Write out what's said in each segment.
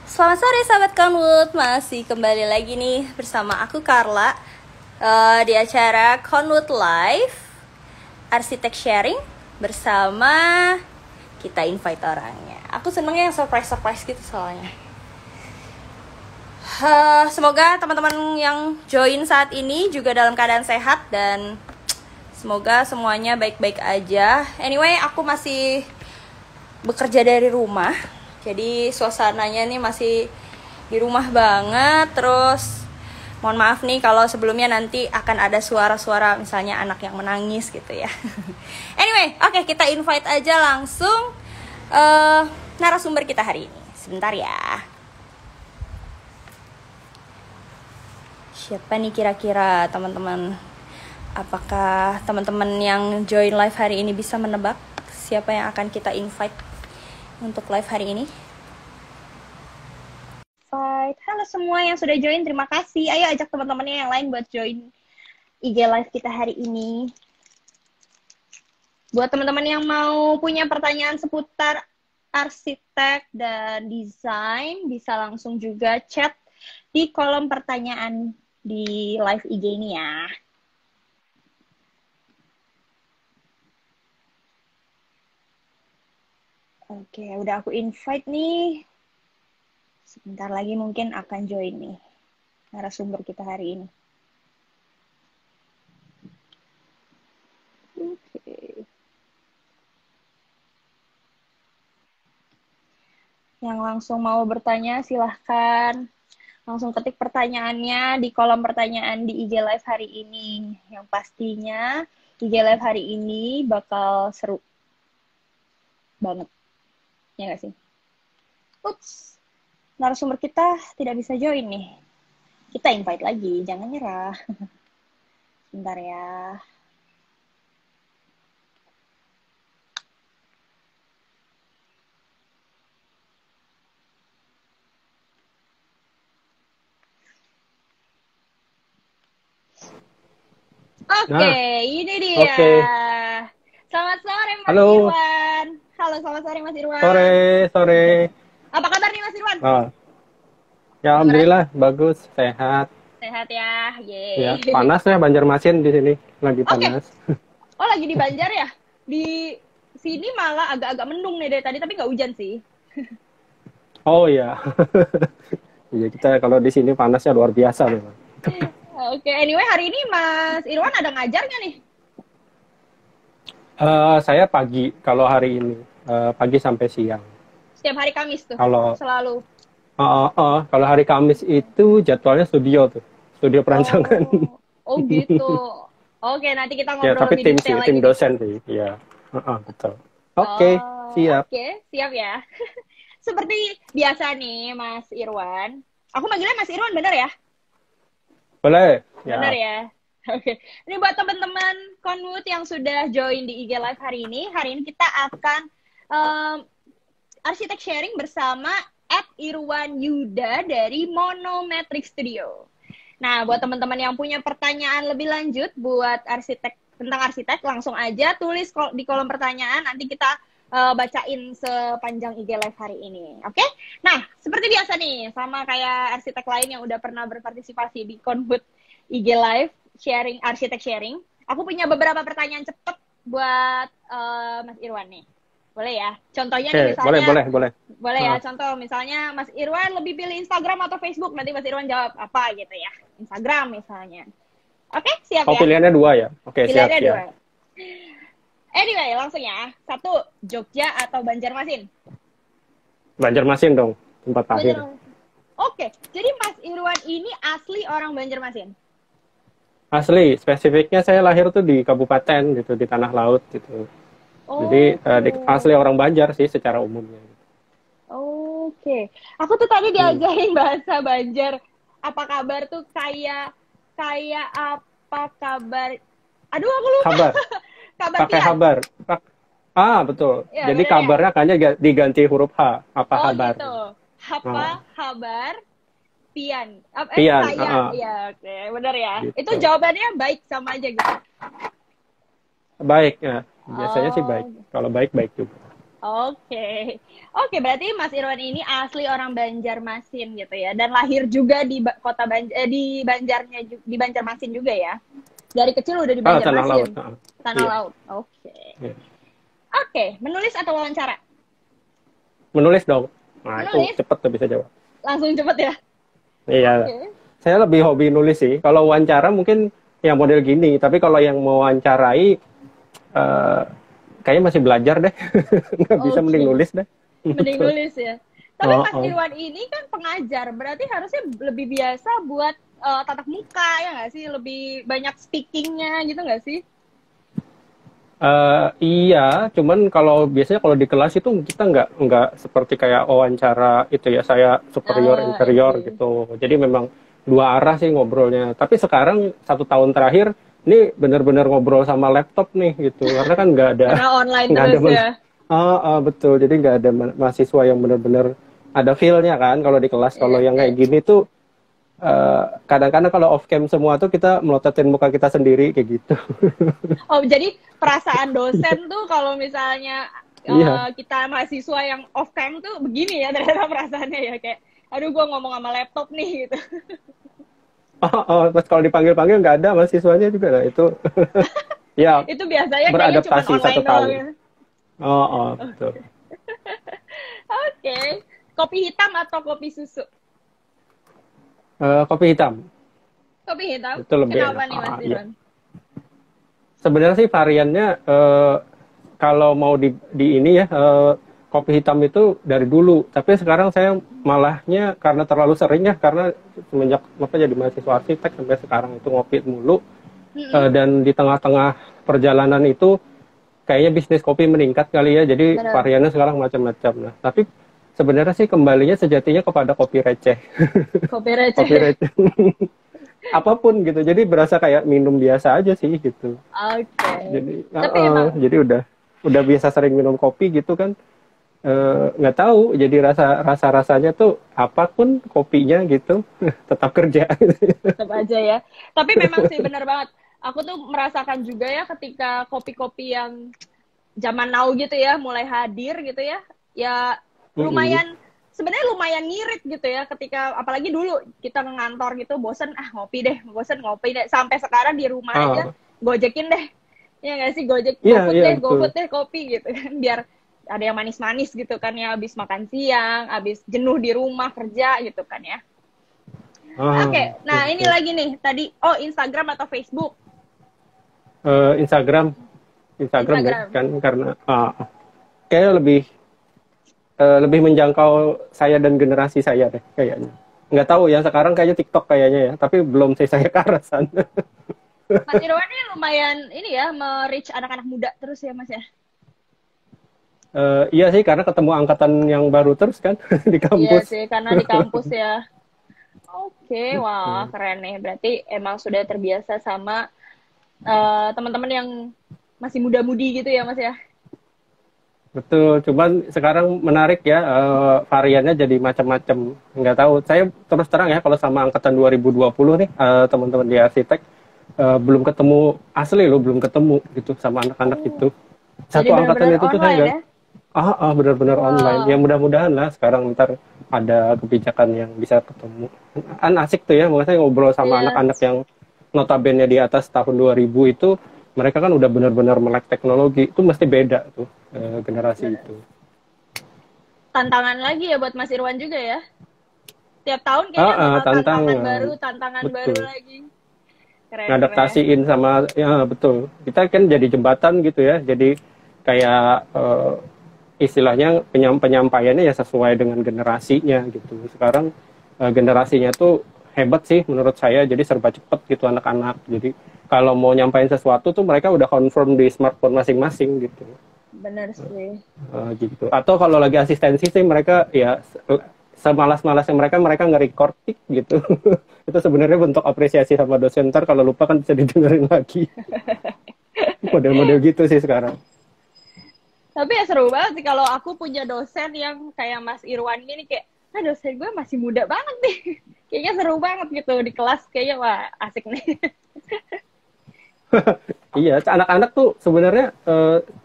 Selamat sore sahabat Conwood, masih kembali lagi nih bersama aku Carla di acara Conwood Live Arsitek Sharing bersama kita invite orangnya. Aku senengnya yang surprise gitu soalnya. Semoga teman-teman yang join saat ini juga dalam keadaan sehat dan semoga semuanya baik-baik aja. Anyway, aku masih bekerja dari rumah. Jadi suasananya nih masih di rumah banget. Terus mohon maaf nih kalau sebelumnya nanti akan ada suara-suara misalnya anak yang menangis gitu ya. Anyway, oke, kita invite aja langsung narasumber kita hari ini. Sebentar ya. Siapa nih kira-kira teman-teman? Apakah teman-teman yang join live hari ini bisa menebak siapa yang akan kita invite untuk live hari ini? Halo semua yang sudah join, terima kasih. Ayo ajak teman-temannya yang lain buat join IG live kita hari ini. Buat teman-teman yang mau punya pertanyaan seputar arsitek dan desain, bisa langsung juga chat di kolom pertanyaan di live IG ini ya. Oke, udah aku invite nih. Sebentar lagi mungkin akan join nih narasumber kita hari ini. Oke. Yang langsung mau bertanya silahkan langsung ketik pertanyaannya di kolom pertanyaan di IG Live hari ini. Yang pastinya IG Live hari ini bakal seru banget. Ya nggak sih? Ups, narasumber kita tidak bisa join nih. Kita invite lagi, jangan nyerah. Bentar ya. Oke, ini dia. Oke. Selamat sore Mas Halo. Irwan. Halo, selamat sore Mas Irwan. Sore. Apa kabar nih Mas Irwan? Ya, alhamdulillah bagus, sehat. Sehat ya, yeay. Ya, panas ya Banjarmasin di sini, lagi panas. Oh, lagi di Banjar ya? Di sini malah agak-agak mendung nih dari tadi, tapi nggak hujan sih. Oh ya. Iya, kita kalau di sini panasnya luar biasa memang. Oke, anyway hari ini Mas Irwan ada ngajar nggak nih? Saya pagi kalau hari ini, pagi sampai siang. Setiap hari Kamis tuh, Kalau selalu. kalau hari Kamis itu jadwalnya studio perancangan. Oh gitu. Oke, nanti kita Ya, ngobrol tapi lebih tim detail lagi. tim dosen sih, ya. Betul. Oke, siap. Oke, siap ya. Seperti biasa nih, Mas Irwan. Aku manggilnya Mas Irwan, bener ya? Boleh. Bener ya? Oke. Ini buat teman-teman Conwood yang sudah join di IG Live hari ini kita akan arsitek sharing bersama @Irwan Yuda dari Monometric Studio. Nah, buat teman-teman yang punya pertanyaan lebih lanjut buat tentang arsitek, langsung aja tulis di kolom pertanyaan, nanti kita bacain sepanjang IG Live hari ini. Oke? Nah, seperti biasa nih, sama kayak arsitek lain yang udah pernah berpartisipasi di Conwood IG Live sharing arsitek sharing, aku punya beberapa pertanyaan cepet buat Mas Irwan nih. Boleh ya? Contohnya nih misalnya. Boleh. Boleh ya, contoh misalnya Mas Irwan lebih pilih Instagram atau Facebook, nanti Mas Irwan jawab apa gitu ya. Instagram misalnya. Oke, siap ya? Pilihannya 2 ya? Oke, pilihannya siap. 2. Anyway, langsung ya. 1, Jogja atau Banjarmasin? Banjarmasin dong, tempat akhir. Oke, jadi Mas Irwan ini asli orang Banjarmasin? Asli, spesifiknya saya lahir tuh di kabupaten gitu, di Tanah Laut gitu. Jadi asli orang Banjar sih secara umumnya. Oke. Aku tuh tadi diajarin bahasa Banjar. Apa kabar tuh kayak apa kabar? Aduh, aku lupa. Kabar. Pakai kabar. Betul. Ya, jadi kabarnya kayaknya diganti huruf H. Apa kabar? Gitu. Apa kabar? Pian. Pian. Iya, oke. Benar ya. Gitu. Itu jawabannya baik sama aja gitu. Baik ya. Biasanya sih baik. Kalau baik juga. Oke. Oke, berarti Mas Irwan ini asli orang Banjarmasin gitu ya. Dan lahir juga di kota di di Banjarmasin juga ya. Dari kecil udah di Ah, tanah laut. Banjarmasin. Tanah Iya. laut. Oke. Iya. Oke, menulis atau wawancara? Menulis dong. Nah, itu Menulis. cepet tuh bisa jawab. Langsung cepet ya. Iya. Oke. Saya lebih hobi nulis sih. Kalau wawancara mungkin yang model gini, tapi kalau yang mau wawancarai eh, kayaknya masih belajar deh. Nggak bisa, mending Oke. nulis deh. Mending Betul. nulis ya. Tapi Oh, Mas oh. Irwan ini kan pengajar, berarti harusnya lebih biasa buat tatap muka ya nggak sih? Lebih banyak speakingnya gitu nggak sih? Iya, cuman kalau biasanya kalau di kelas itu kita nggak seperti kayak wawancara itu ya, saya superior Ah, I inferior see. gitu. Jadi memang dua arah sih ngobrolnya. Tapi sekarang 1 tahun terakhir ini benar-benar ngobrol sama laptop nih gitu, karena kan Karena online nggak ada terus ya. betul. Jadi nggak ada mahasiswa yang benar-benar ada feel-nya kan kalau di kelas. Iya, Kalau yang iya. kayak gini tuh kadang-kadang kalau off cam semua tuh kita melototin muka kita sendiri kayak gitu. Oh, jadi perasaan dosen tuh kalau misalnya Iya. kita mahasiswa yang off cam tuh begini ya ternyata perasaannya ya kayak, aduh gue ngomong sama laptop nih gitu. Pas kalau dipanggil-panggil nggak ada mahasiswanya juga lah itu. Ya, Itu biasanya kayaknya cuma beradaptasi online satu doang tahun. ya. Betul. Oke. Kopi hitam atau kopi susu? Kopi hitam Kopi hitam? itu lebih Kenapa enak. nih Mas Iya. Diron? Sebenarnya sih variannya kalau mau di ini ya kopi hitam itu dari dulu. Tapi sekarang saya malahnya karena terlalu sering ya, karena semenjak apa jadi mahasiswa arsitek sampai sekarang itu ngopi mulu. Dan di tengah-tengah perjalanan itu kayaknya bisnis kopi meningkat kali ya, jadi Benar. variannya sekarang macam-macam. Nah, tapi sebenarnya sih kembalinya sejatinya kepada kopi receh. Kopi Kopi receh. receh. Apapun gitu. Jadi berasa kayak minum biasa aja sih gitu. Oke. Jadi Tapi emang jadi udah biasa sering minum kopi gitu kan. Nggak tahu jadi rasanya tuh apapun kopinya gitu tetap kerja. tetap aja ya. Tapi memang sih benar banget. Aku tuh merasakan juga ya ketika kopi-kopi yang zaman now gitu ya mulai hadir gitu ya. Ya lumayan sebenarnya lumayan ngirit gitu ya ketika apalagi dulu kita ngantor gitu bosen ngopi deh, bosen ngopi deh. Sampai sekarang di rumah aja gojekin deh. Ya nggak sih gojek GoFood deh kopi gitu kan biar ada yang manis-manis gitu kan ya habis makan siang, habis jenuh di rumah kerja gitu kan ya. Oke, nah ini lagi nih tadi Instagram atau Facebook? Instagram deh kan karena kayaknya lebih menjangkau saya dan generasi saya deh kayaknya. Nggak tahu ya sekarang kayaknya TikTok kayaknya ya, tapi belum saya ke arah sana. Mas Irwan ini lumayan ini ya me-reach anak-anak muda terus ya Mas ya. Iya sih karena ketemu angkatan yang baru terus kan di Iya kampus. sih karena di kampus ya. Oke, wah keren nih. Berarti emang sudah terbiasa sama teman-teman yang masih muda-mudi gitu ya Mas ya. Betul, cuman sekarang menarik ya variannya jadi macam-macam. Nggak tahu, saya terus terang ya kalau sama angkatan 2020 nih teman-teman di arsitek belum ketemu asli loh, belum ketemu gitu sama anak-anak itu. Satu angkatan itu tuh saya nggak. Ya? Benar-benar online. Ya mudah-mudahan lah sekarang ntar ada kebijakan yang bisa ketemu. Asik tuh ya, makanya saya ngobrol sama anak-anak yang notabene di atas tahun 2000 itu, mereka kan udah benar-benar melek teknologi, itu mesti beda tuh generasi itu. Tantangan lagi ya buat Mas Irwan juga ya. Tiap tahun kayaknya tantangan baru lagi. Keren, ngadaptasiin sama ya betul. Kita kan jadi jembatan gitu ya. Jadi kayak istilahnya penyampaiannya ya sesuai dengan generasinya gitu. Sekarang generasinya tuh hebat sih menurut saya, jadi serba cepet gitu anak-anak. Jadi kalau mau nyampain sesuatu tuh mereka udah confirm di smartphone masing-masing gitu. Bener sih. Gitu. Atau kalau lagi asistensi sih mereka ya semalas-malasnya mereka nge-record gitu. Itu sebenarnya bentuk apresiasi sama dosen, ntar kalau lupa kan bisa didengerin lagi. Model-model gitu sih sekarang. Tapi ya seru banget sih kalau aku punya dosen yang kayak Mas Irwan ini kayak, dosen gue masih muda banget nih. Kayaknya seru banget gitu di kelas, kayaknya wah asik nih. Iya, anak-anak tuh sebenarnya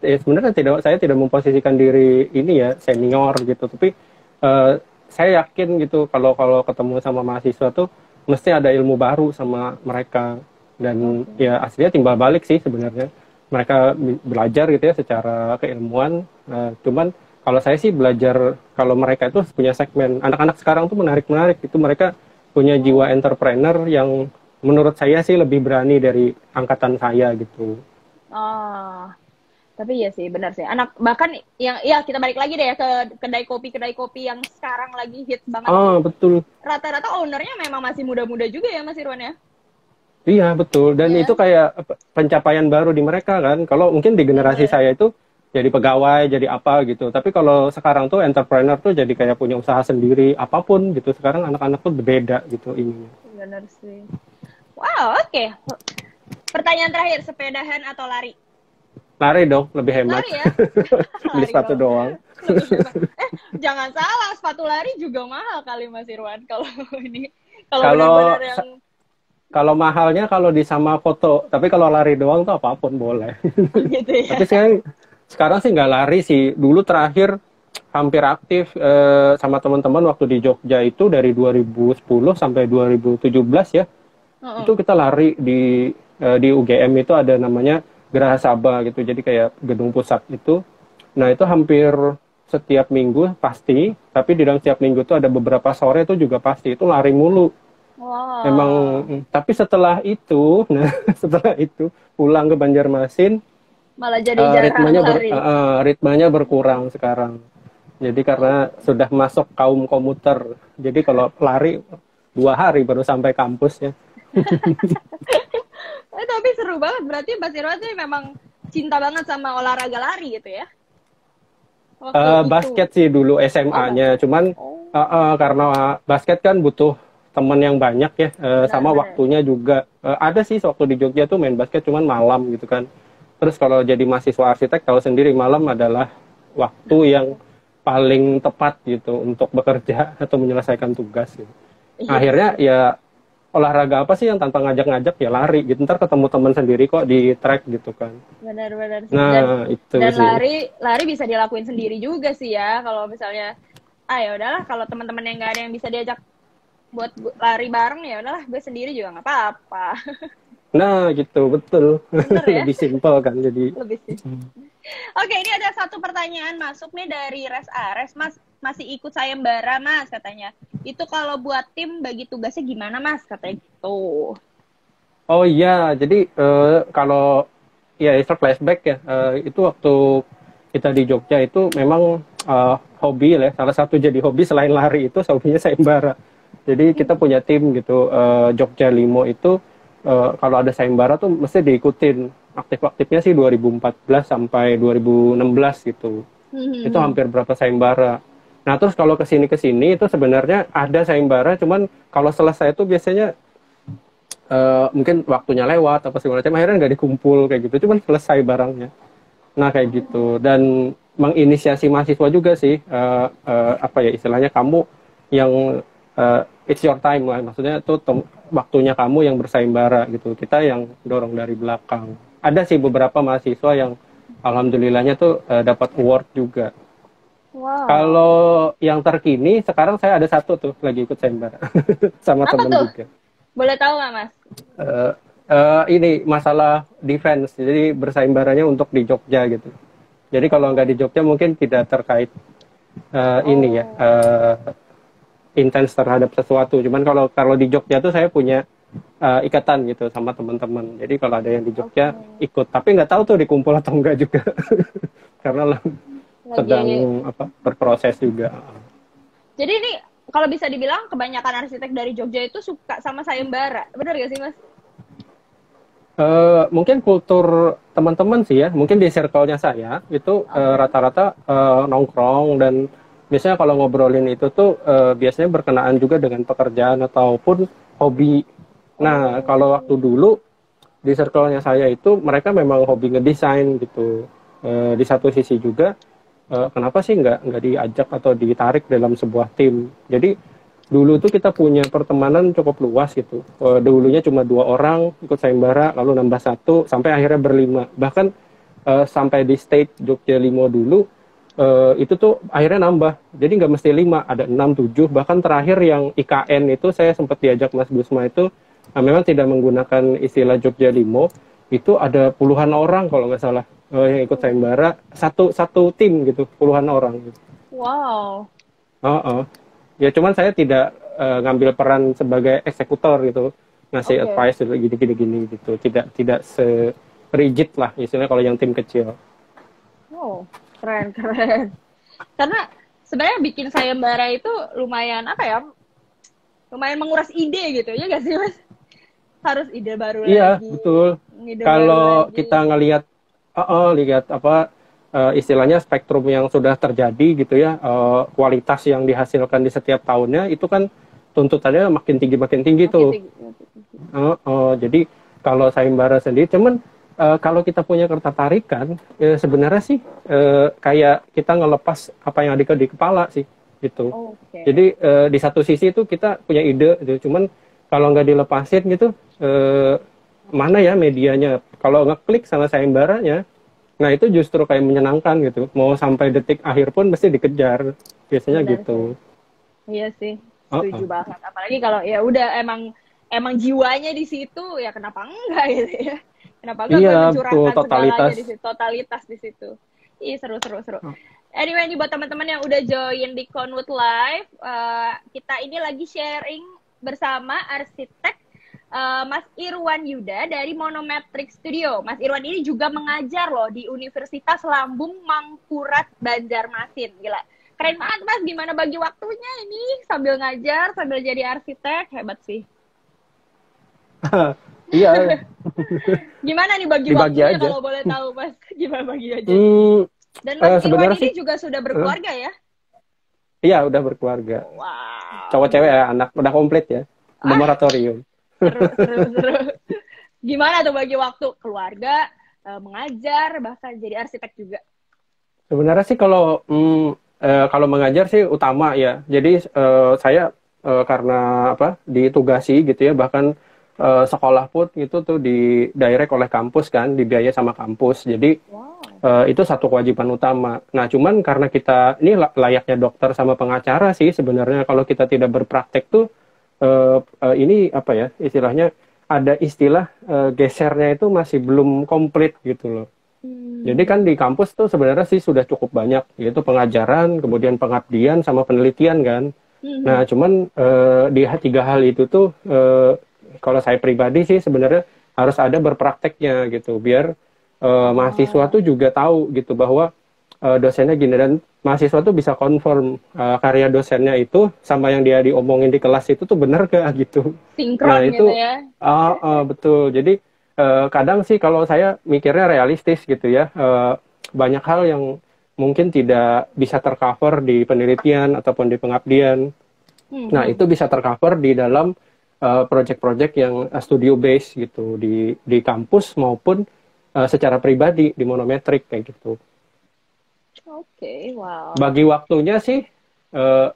sebenarnya saya tidak memposisikan diri ini ya senior gitu, tapi eh, saya yakin gitu kalau kalau ketemu sama mahasiswa tuh mesti ada ilmu baru sama mereka dan ya aslinya timbal balik sih sebenarnya. Mereka belajar gitu ya secara keilmuan, cuman kalau saya sih belajar kalau mereka itu punya segmen anak-anak sekarang tuh menarik-menarik itu mereka punya jiwa entrepreneur yang menurut saya sih lebih berani dari angkatan saya gitu. Oh, tapi iya sih, benar sih. Anak bahkan yang ya kita balik lagi deh ya ke kedai kopi yang sekarang lagi hits banget tuh. Ah, betul. Rata-rata ownernya memang masih muda-muda juga ya Mas Irwan ya? Iya, betul. Dan Iya, itu kayak pencapaian baru di mereka kan. Kalau mungkin di generasi bener. saya itu jadi pegawai, jadi apa gitu. Tapi kalau sekarang tuh entrepreneur tuh jadi kayak punya usaha sendiri, apapun gitu. Sekarang anak-anak tuh berbeda gitu ininya. Bener sih. Wow, oke. Pertanyaan terakhir, sepedahan atau lari? Lari dong, lebih hemat. Lari ya? Beli Lari sepatu dong. doang. Lebih hemat. Jangan salah, sepatu lari juga mahal kali Mas Irwan. Kalau ini, kalau Kalau benar-benar yang kalau mahalnya kalau di sama foto, tapi kalau lari doang tuh apapun boleh. gitu ya. Tapi sekarang sih nggak lari sih. Dulu terakhir hampir aktif sama teman-teman waktu di Jogja itu dari 2010 sampai 2017 ya. Itu kita lari di UGM itu ada namanya Geraha Sabah gitu. Jadi kayak gedung pusat itu. Nah, itu hampir setiap minggu pasti, tapi di dalam setiap minggu itu ada beberapa sore itu juga pasti. Itu lari mulu. Emang, Wow, tapi setelah itu, nah setelah itu pulang ke Banjarmasin, malah jadi jarang lari. ritmenya berkurang sekarang. Jadi karena sudah masuk kaum komuter, jadi kalau lari 2 hari baru sampai kampus ya. Tapi seru banget. Berarti Mas Irwan tuh memang cinta banget sama olahraga lari gitu ya? Waktu itu. Basket sih dulu SMA-nya, cuman Oh, karena basket kan butuh teman yang banyak ya, sama benar-benar. waktunya juga. Ada sih waktu di Jogja tuh main basket cuman malam gitu kan. Terus kalau jadi mahasiswa arsitek tahu sendiri malam adalah waktu yang paling tepat gitu untuk bekerja atau menyelesaikan tugas gitu. Iya Akhirnya sih. ya olahraga apa sih yang tanpa ngajak-ngajak ya lari gitu. Ntar ketemu teman sendiri kok di track gitu kan. Benar-benar sih. Nah, itu Dan sih. lari bisa dilakuin sendiri juga sih ya. Kalau misalnya ya udahlah kalau teman-teman yang nggak ada yang bisa diajak buat lari bareng ya udahlah gue sendiri juga nggak apa-apa. Nah, gitu, betul. Bener ya? Lebih simpel kan jadi. Lebih sih. Oke, ini ada satu pertanyaan masuk nih dari Res Ares. Mas, masih ikut sayembara, Mas, katanya. Itu kalau buat tim bagi tugasnya gimana, Mas? Katanya gitu. Oh iya, jadi kalau ya itu flashback ya, itu waktu kita di Jogja itu memang hobi ya, salah satu jadi hobi selain lari itu hobinya sayembara. Jadi kita punya tim gitu, Jogja Limo itu kalau ada sayembara tuh mesti diikutin. Aktif-aktifnya sih 2014 sampai 2016 gitu. Itu hampir berapa sayembara. Nah terus kalau kesini itu sebenarnya ada sayembara, cuman kalau selesai itu biasanya mungkin waktunya lewat apa segala macam akhirnya nggak dikumpul kayak gitu cuman selesai barangnya nah kayak gitu dan menginisiasi mahasiswa juga sih apa ya istilahnya kamu yang it's your time lah maksudnya tuh waktunya kamu yang bersayembara gitu kita yang dorong dari belakang ada sih beberapa mahasiswa yang alhamdulillahnya tuh dapat award juga. Wow. Kalau yang terkini sekarang saya ada satu tuh lagi ikut sayembara sama Apa temen tuh? juga. Boleh tahu nggak, Mas? Ini masalah defense, jadi bersayembaranya untuk di Jogja gitu. Jadi kalau nggak di Jogja mungkin tidak terkait ini ya intens terhadap sesuatu. Cuman kalau di Jogja tuh saya punya ikatan gitu sama teman-teman. Jadi kalau ada yang di Jogja ikut, tapi nggak tahu tuh dikumpul atau enggak juga, karena sedang berproses juga. Jadi ini kalau bisa dibilang kebanyakan arsitek dari Jogja itu suka sama sayembara. Benar gak sih, Mas? Mungkin kultur teman-teman sih ya, mungkin di circle-nya saya itu rata-rata nongkrong dan biasanya kalau ngobrolin itu tuh biasanya berkenaan juga dengan pekerjaan ataupun hobi. Nah, kalau waktu dulu di circle-nya saya itu mereka memang hobi ngedesain gitu. Di satu sisi juga kenapa sih nggak diajak atau ditarik dalam sebuah tim? Jadi dulu tuh kita punya pertemanan cukup luas gitu. Dulunya cuma 2 orang ikut sayembara, lalu nambah 1, sampai akhirnya berlima. Bahkan sampai di state Jogja Limo dulu, itu tuh akhirnya nambah. Jadi nggak mesti 5, ada 6, 7. Bahkan terakhir yang IKN itu saya sempat diajak Mas Gusma itu, memang tidak menggunakan istilah Jogja Limo, itu ada puluhan orang kalau nggak salah yang ikut sayembara, satu tim gitu, puluhan orang gitu. Wow. Ya cuman saya tidak ngambil peran sebagai eksekutor gitu, ngasih advice gini gitu, tidak rigid lah istilahnya kalau yang tim kecil. Oh, keren. Karena sebenarnya bikin sayembara itu lumayan lumayan menguras ide gitu ya nggak sih Mas? Harus ide baru lagi. Iya betul. Kalau kita ngelihat lihat istilahnya spektrum yang sudah terjadi gitu ya, kualitas yang dihasilkan di setiap tahunnya itu kan tuntutannya makin tinggi tuh. Jadi kalau sayembara sendiri, cuman kalau kita punya ketertarikan, sebenarnya sih kayak kita ngelepas apa yang ada di kepala sih gitu. Jadi di satu sisi itu kita punya ide gitu, cuman kalau nggak dilepasin gitu, mana ya medianya? Kalau ngeklik sama sayembaranya, nah itu justru kayak menyenangkan gitu. Mau sampai detik akhir pun mesti dikejar. Biasanya gitu. Iya sih, setuju banget. Apalagi kalau ya udah emang jiwanya di situ, ya kenapa enggak gitu ya? Kenapa enggak mencurahkan segalanya di situ, totalitas di situ. Ih, seru. Anyway, ini buat teman-teman yang udah join di Conwood Live, kita ini lagi sharing bersama arsitek Mas Irwan Yuda dari Monometric Studio. Mas Irwan ini juga mengajar loh di Universitas Lambung Mangkurat Banjarmasin. Gila, keren banget Mas. Gimana bagi waktunya ini sambil ngajar, sambil jadi arsitek? Hebat sih. Iya. Gimana nih bagi waktunya kalau boleh tahu Mas? Gimana bagi aja? Dan Mas Irwan ini juga sudah berkeluarga ya? Iya, udah berkeluarga. Wow. Cowok cewek ya, anak udah komplit ya. Udah moratorium. Seru. Gimana tuh bagi waktu keluarga, mengajar, bahkan jadi arsitek juga? Sebenarnya sih kalau mengajar sih utama ya. Jadi saya karena ditugasi gitu ya, bahkan sekolah pun itu tuh di direct oleh kampus kan, dibiayai sama kampus. Jadi itu satu kewajiban utama. Nah, cuman karena kita ini layaknya dokter sama pengacara sih sebenarnya, kalau kita tidak berpraktek tuh ini istilahnya ada istilah gesernya itu masih belum komplit gitu loh. Jadi kan di kampus tuh sebenarnya sih sudah cukup banyak, yaitu pengajaran, kemudian pengabdian sama penelitian kan. Nah cuman di 3 hal itu tuh kalau saya pribadi sih sebenarnya harus ada berprakteknya gitu, biar mahasiswa tuh juga tahu gitu bahwa dosennya gini, dan mahasiswa tuh bisa confirm karya dosennya itu sama yang dia diomongin di kelas itu tuh bener gak gitu. Sinkron nah itu gitu ya. Betul. Jadi kadang sih kalau saya mikirnya realistis gitu ya, banyak hal yang mungkin tidak bisa tercover di penelitian ataupun di pengabdian. Nah itu bisa tercover di dalam project-project yang studio base gitu di kampus maupun secara pribadi di Monometric kayak gitu. Wow. Bagi waktunya sih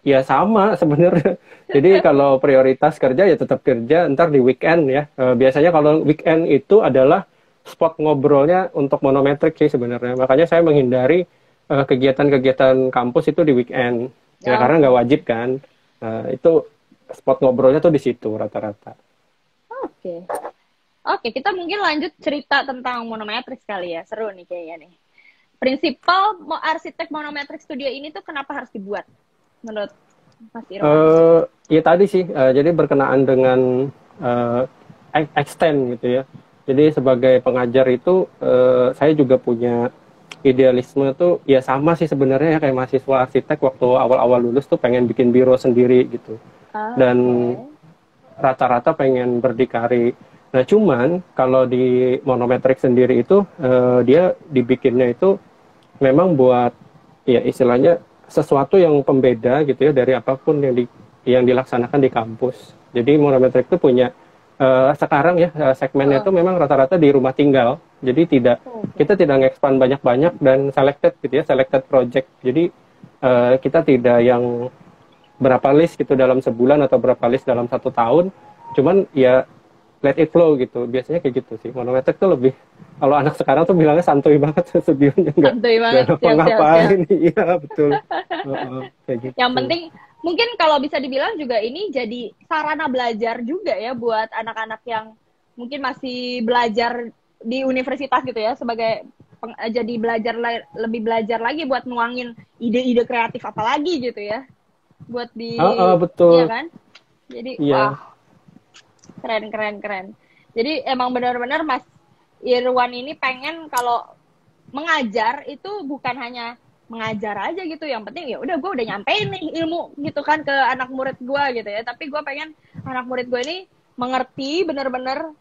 ya sama sebenarnya. Jadi kalau prioritas kerja ya tetap kerja, ntar di weekend ya. Biasanya kalau weekend itu adalah spot ngobrolnya untuk Monometric sih sebenarnya. Makanya saya menghindari kegiatan-kegiatan kampus itu di weekend. Ya karena nggak wajib kan. Itu spot ngobrolnya tuh di situ rata-rata. Oke, kita mungkin lanjut cerita tentang Monometric sekali ya. Seru nih kayaknya nih. Prinsipal arsitek Monometric Studio ini tuh kenapa harus dibuat menurut Mas Irwan? Ya tadi sih, jadi berkenaan dengan extend gitu ya. Jadi sebagai pengajar itu saya juga punya idealisme tuh ya sama sih sebenarnya ya, kayak mahasiswa arsitek waktu awal-awal lulus tuh pengen bikin biro sendiri gitu. Dan rata-rata pengen berdikari. Nah cuman kalau di Monometric sendiri itu dia dibikinnya itu memang buat ya istilahnya sesuatu yang pembeda gitu ya dari apapun yang dilaksanakan di kampus. Jadi Monometric itu punya sekarang ya segmennya itu memang rata-rata di rumah tinggal. Jadi kita tidak nge-expand banyak-banyak dan selected gitu ya, selected project. Jadi kita tidak yang berapa list gitu dalam sebulan atau berapa list dalam 1 tahun. Cuman ya let it flow gitu. Biasanya kayak gitu sih. Monometrik tuh lebih, kalau anak sekarang tuh bilangnya santuy banget, studionya Santuy banget, nggak ngapa-ngapain. Iya betul. Kayak gitu. Yang penting mungkin kalau bisa dibilang juga ini jadi sarana belajar juga ya buat anak-anak yang mungkin masih belajar di universitas gitu ya, sebagai jadi lebih belajar lagi buat nuangin ide-ide kreatif apalagi gitu ya, buat di betul. iya kan, jadi Iya. wah keren. Jadi emang benar-benar Mas Irwan ini pengen kalau mengajar itu bukan hanya mengajar aja gitu, yang penting ya udah gue udah nyampein nih ilmu gitu kan ke anak murid gue gitu ya, tapi gue pengen anak murid gue ini mengerti bener-bener,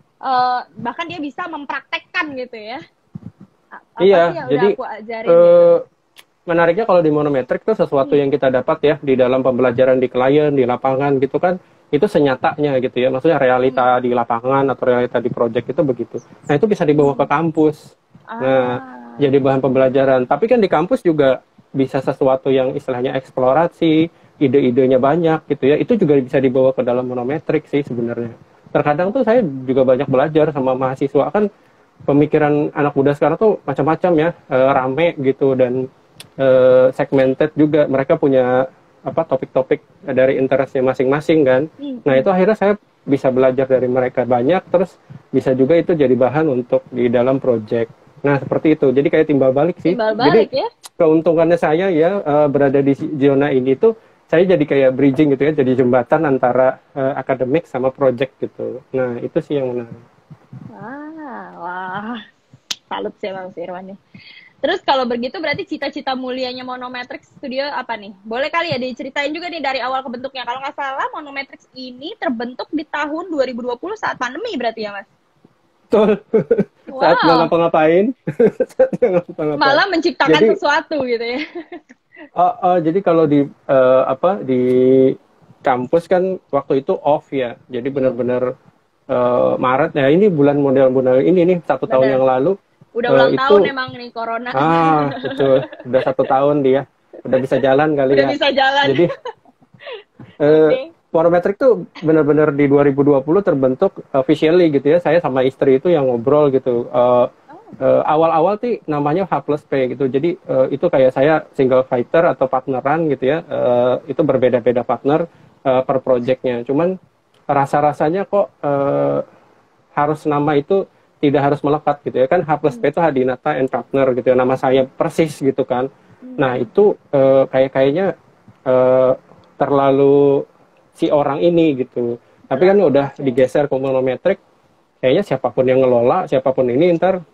bahkan dia bisa mempraktekkan gitu ya apa Iya, sih yang jadi udah aku ajarin gitu. menariknya kalau di monometrik itu sesuatu yang kita dapat ya di dalam pembelajaran di klien, di lapangan gitu kan, itu senyatanya gitu ya, maksudnya realita di lapangan atau realita di project itu begitu. Nah itu bisa dibawa ke kampus. Nah, jadi bahan pembelajaran. Tapi kan di kampus juga bisa sesuatu yang istilahnya eksplorasi, ide-idenya banyak gitu ya. Itu juga bisa dibawa ke dalam monometrik sih sebenarnya. Terkadang tuh saya juga banyak belajar sama mahasiswa, kan pemikiran anak muda sekarang tuh macam-macam ya, rame gitu dan segmented juga. Mereka punya apa topik-topik dari interestnya masing-masing kan. Nah itu akhirnya saya bisa belajar dari mereka banyak, terus bisa juga itu jadi bahan untuk di dalam project. Nah seperti itu, jadi kayak timbal balik sih. Timbal balik Jadi ya. keuntungannya saya ya berada di zona ini tuh, saya jadi kayak bridging gitu ya, jadi jembatan antara akademik sama project gitu. Nah itu sih yang menarik. Wah, salut sih Mas Irwan nih. Terus kalau begitu berarti cita-cita mulianya Monometrix Studio apa nih? Boleh kali ya diceritain juga nih dari awal kebentuknya. Kalau nggak salah Monometrix ini terbentuk di tahun 2020 saat pandemi berarti ya Mas? Betul. Saat nggak ngapa-ngapain. Malah menciptakan sesuatu gitu ya. Jadi kalau di di kampus kan waktu itu off ya. Jadi benar-benar Maret ya, ini bulan model ini nih 1 tahun yang lalu. Udah ulang tahun emang nih corona. Betul. Udah 1 tahun dia. Udah bisa jalan kali ya. Udah bisa jalan. Jadi Monometrik tuh benar-benar di 2020 terbentuk officially gitu ya. Saya sama istri itu yang ngobrol gitu. Awal-awal sih namanya H plus P gitu. Jadi itu kayak saya single fighter atau partneran gitu ya. Itu berbeda-beda partner per projectnya. Cuman rasa-rasanya kok harus nama itu tidak harus melekat gitu ya kan. H plus P itu Hadinata and Partner gitu ya, nama saya persis gitu kan. Nah itu kayaknya terlalu si orang ini gitu. Tapi kan udah digeser ke monometrik, kayaknya siapapun yang ngelola, siapapun ini ntar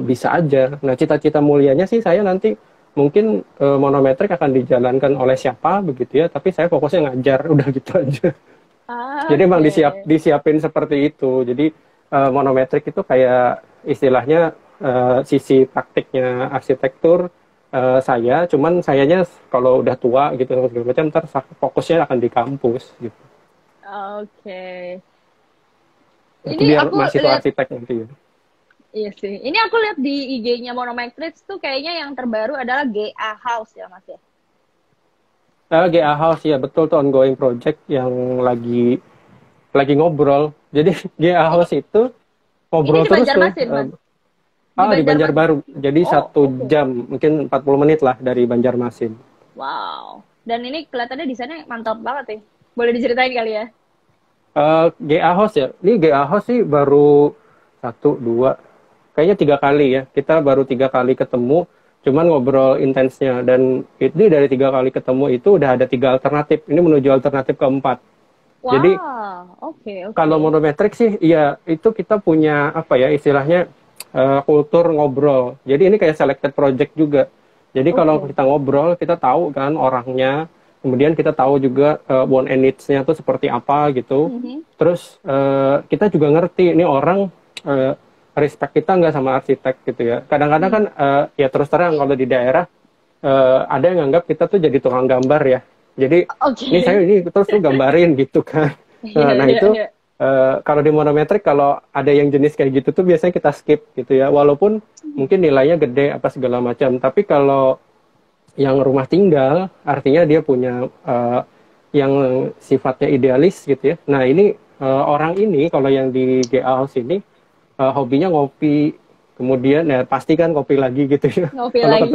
bisa aja. Nah cita-cita mulianya sih saya nanti mungkin monometrik akan dijalankan oleh siapa begitu ya, tapi saya fokusnya ngajar, udah gitu aja. Jadi emang disiapin seperti itu. Jadi monometrik itu kayak istilahnya sisi praktiknya arsitektur saya, cuman sayanya kalau udah tua gitu segala macam, ntar fokusnya akan di kampus gitu. Ini biar aku mahasiswa arsitek nanti ya. Iya sih. Ini aku lihat di IG-nya Monometrix tuh kayaknya yang terbaru adalah GA House ya Mas ya. GA House ya betul, tuh ongoing project yang lagi ngobrol. Jadi GA House itu ngobrol terus tuh. Di Banjarbaru. Jadi 1 jam, mungkin 40 menit lah dari Banjarmasin. Wow. Dan ini kelihatannya desainnya mantap banget ya. Boleh diceritain kali ya? GA House ya. Ini GA House sih baru 1, 2, kayaknya 3 kali ya. Kita baru 3 kali ketemu, cuman ngobrol intensnya. Dan ini dari 3 kali ketemu itu udah ada 3 alternatif. Ini menuju alternatif keempat. Wow. Jadi kalau monometrik sih, ya itu kita punya apa ya istilahnya kultur ngobrol. Jadi ini kayak selected project juga. Jadi kalau kita ngobrol, kita tahu kan orangnya, kemudian kita tahu juga want and needs-nya tuh seperti apa gitu. Terus kita juga ngerti ini orang respect kita nggak sama arsitek gitu ya. Kadang-kadang kan ya terus terang kalau di daerah ada yang nganggap kita tuh jadi tukang gambar ya. Jadi ini saya ini terus tuh gambarin gitu kan. Nah itu kalau di monometrik kalau ada yang jenis kayak gitu tuh biasanya kita skip gitu ya. Walaupun mungkin nilainya gede apa segala macam. Tapi kalau yang rumah tinggal, artinya dia punya yang sifatnya idealis gitu ya. Nah ini orang ini kalau yang di GA House ini hobinya ngopi, kemudian ya pasti kan ngopi lagi gitu ya. Ngopi Kalau lagi.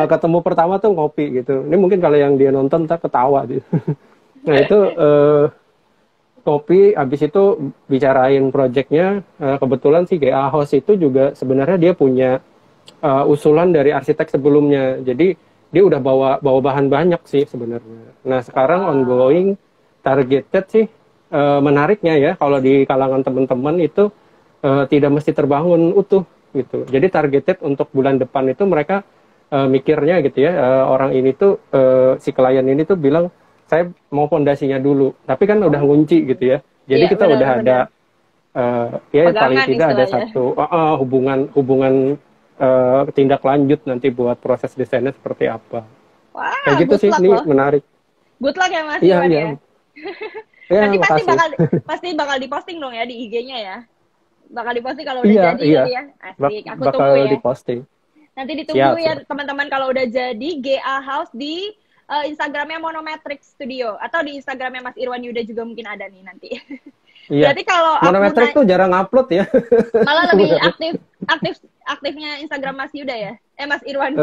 ketemu pertama tuh ngopi gitu. Ini mungkin kalau yang dia nonton ntar ketawa gitu. Nah itu kopi, habis itu bicarain projectnya. Kebetulan sih GA House itu juga sebenarnya dia punya usulan dari arsitek sebelumnya. Jadi dia udah bawa bahan banyak sih sebenarnya. Nah sekarang ongoing, targeted sih menariknya ya kalau di kalangan teman-teman itu tidak mesti terbangun utuh gitu. Jadi targeted untuk bulan depan itu mereka mikirnya gitu ya, orang ini tuh si klien ini tuh bilang saya mau fondasinya dulu, tapi kan udah ngunci gitu ya. Jadi Iya, kita udah ada ya paling pegangan tidak ada istilahnya. satu hubungan tindak lanjut nanti buat proses desainnya seperti apa. Kayak Wah, gitu good sih, luck ini loh. menarik. Good luck ya Mas Iya, Iwan iya. ya. Ya, Nanti makasih. pasti bakal diposting dong ya di IG-nya ya. Bakal diposting kalau udah Iya, jadi iya. kali ya. Asik, aku Bakal tunggu ya. diposting. Nanti ditunggu Siap, ya siap. teman-teman kalau udah jadi GA House di Instagramnya Monometric Studio atau di Instagramnya Mas Irwan Yuda juga mungkin ada nih nanti. Iya. Berarti kalau aku Monometric tuh jarang upload ya. malah lebih Sebenarnya. aktifnya Instagram Mas Yuda ya, Mas Irwan.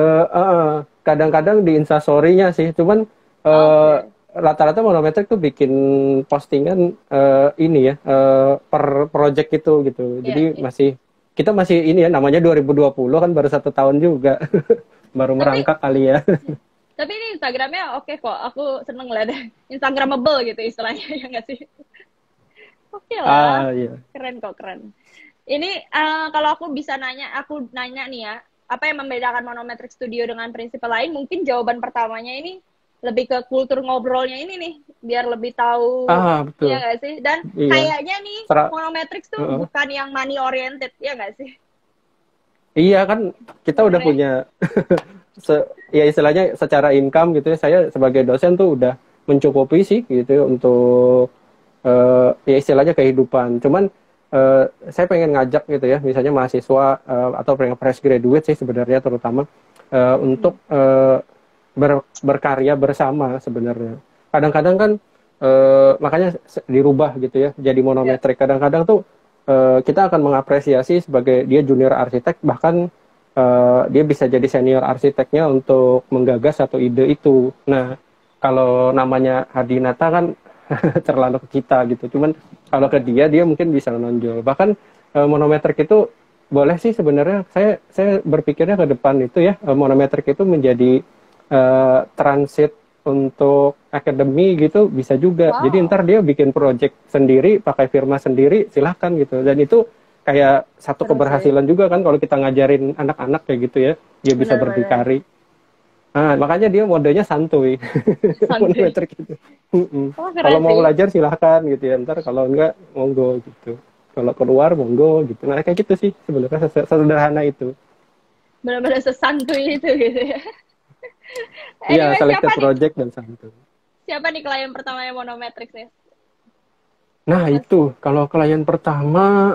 Kadang-kadang di Instastory-nya sih, cuman Oke. rata-rata Monometric tuh bikin postingan ini ya per project itu gitu. Iya, Jadi iya. kita masih ini ya, namanya 2020 kan baru 1 tahun juga. Baru Tapi merangkak kali ya. tapi ini Instagramnya oke kok. Aku seneng ngeliatnya. Instagramable gitu istilahnya ya nggak sih? Oke lah. Iya. Keren kok, keren. Ini kalau aku nanya nih ya, apa yang membedakan Monometric Studio dengan prinsipal lain? Mungkin jawaban pertamanya ini lebih ke kultur ngobrolnya ini nih, biar lebih tahu, ya Betul. nggak sih? Dan Iya. kayaknya nih Monometrics tuh bukan yang money oriented, ya nggak sih? Iya kan kita udah Sebenarnya. punya ya istilahnya secara income gitu ya, saya sebagai dosen tuh udah mencukupi sih gitu ya, untuk ya istilahnya kehidupan. Cuman saya pengen ngajak gitu ya, misalnya mahasiswa atau yang fresh graduate sih sebenarnya terutama untuk berkarya bersama sebenarnya. Kadang-kadang kan makanya dirubah gitu ya jadi Ya, monometrik. Kadang-kadang tuh kita akan mengapresiasi sebagai dia junior arsitek, bahkan dia bisa jadi senior arsiteknya untuk menggagas satu ide itu. Nah, kalau namanya Hadinata kan terlalu ke kita gitu. Cuman kalau ke dia mungkin bisa menonjol. Bahkan monometrik itu boleh sih sebenarnya. Saya berpikirnya ke depan itu ya, monometrik itu menjadi transit untuk akademi gitu bisa juga. Jadi wow, ntar dia bikin project sendiri, pakai firma sendiri, silahkan gitu. Dan itu kayak satu seru sih. keberhasilan juga kan kalau kita ngajarin anak-anak kayak gitu ya, dia bisa Benar-benar berdikari. Nah, makanya dia modenya santuy, santuy. monometrik itu. Wah, Kalau keren mau sih. belajar silahkan gitu ya, ntar kalau enggak monggo gitu. Kalau keluar monggo gitu. Nah kayak gitu sih sebenarnya sederhana itu. Benar-benar sesantuy itu gitu ya. Iya, Anyway, selected project dan santuy. siapa nih klien pertamanya Monometrics ya? Nah Mas itu kalau klien pertama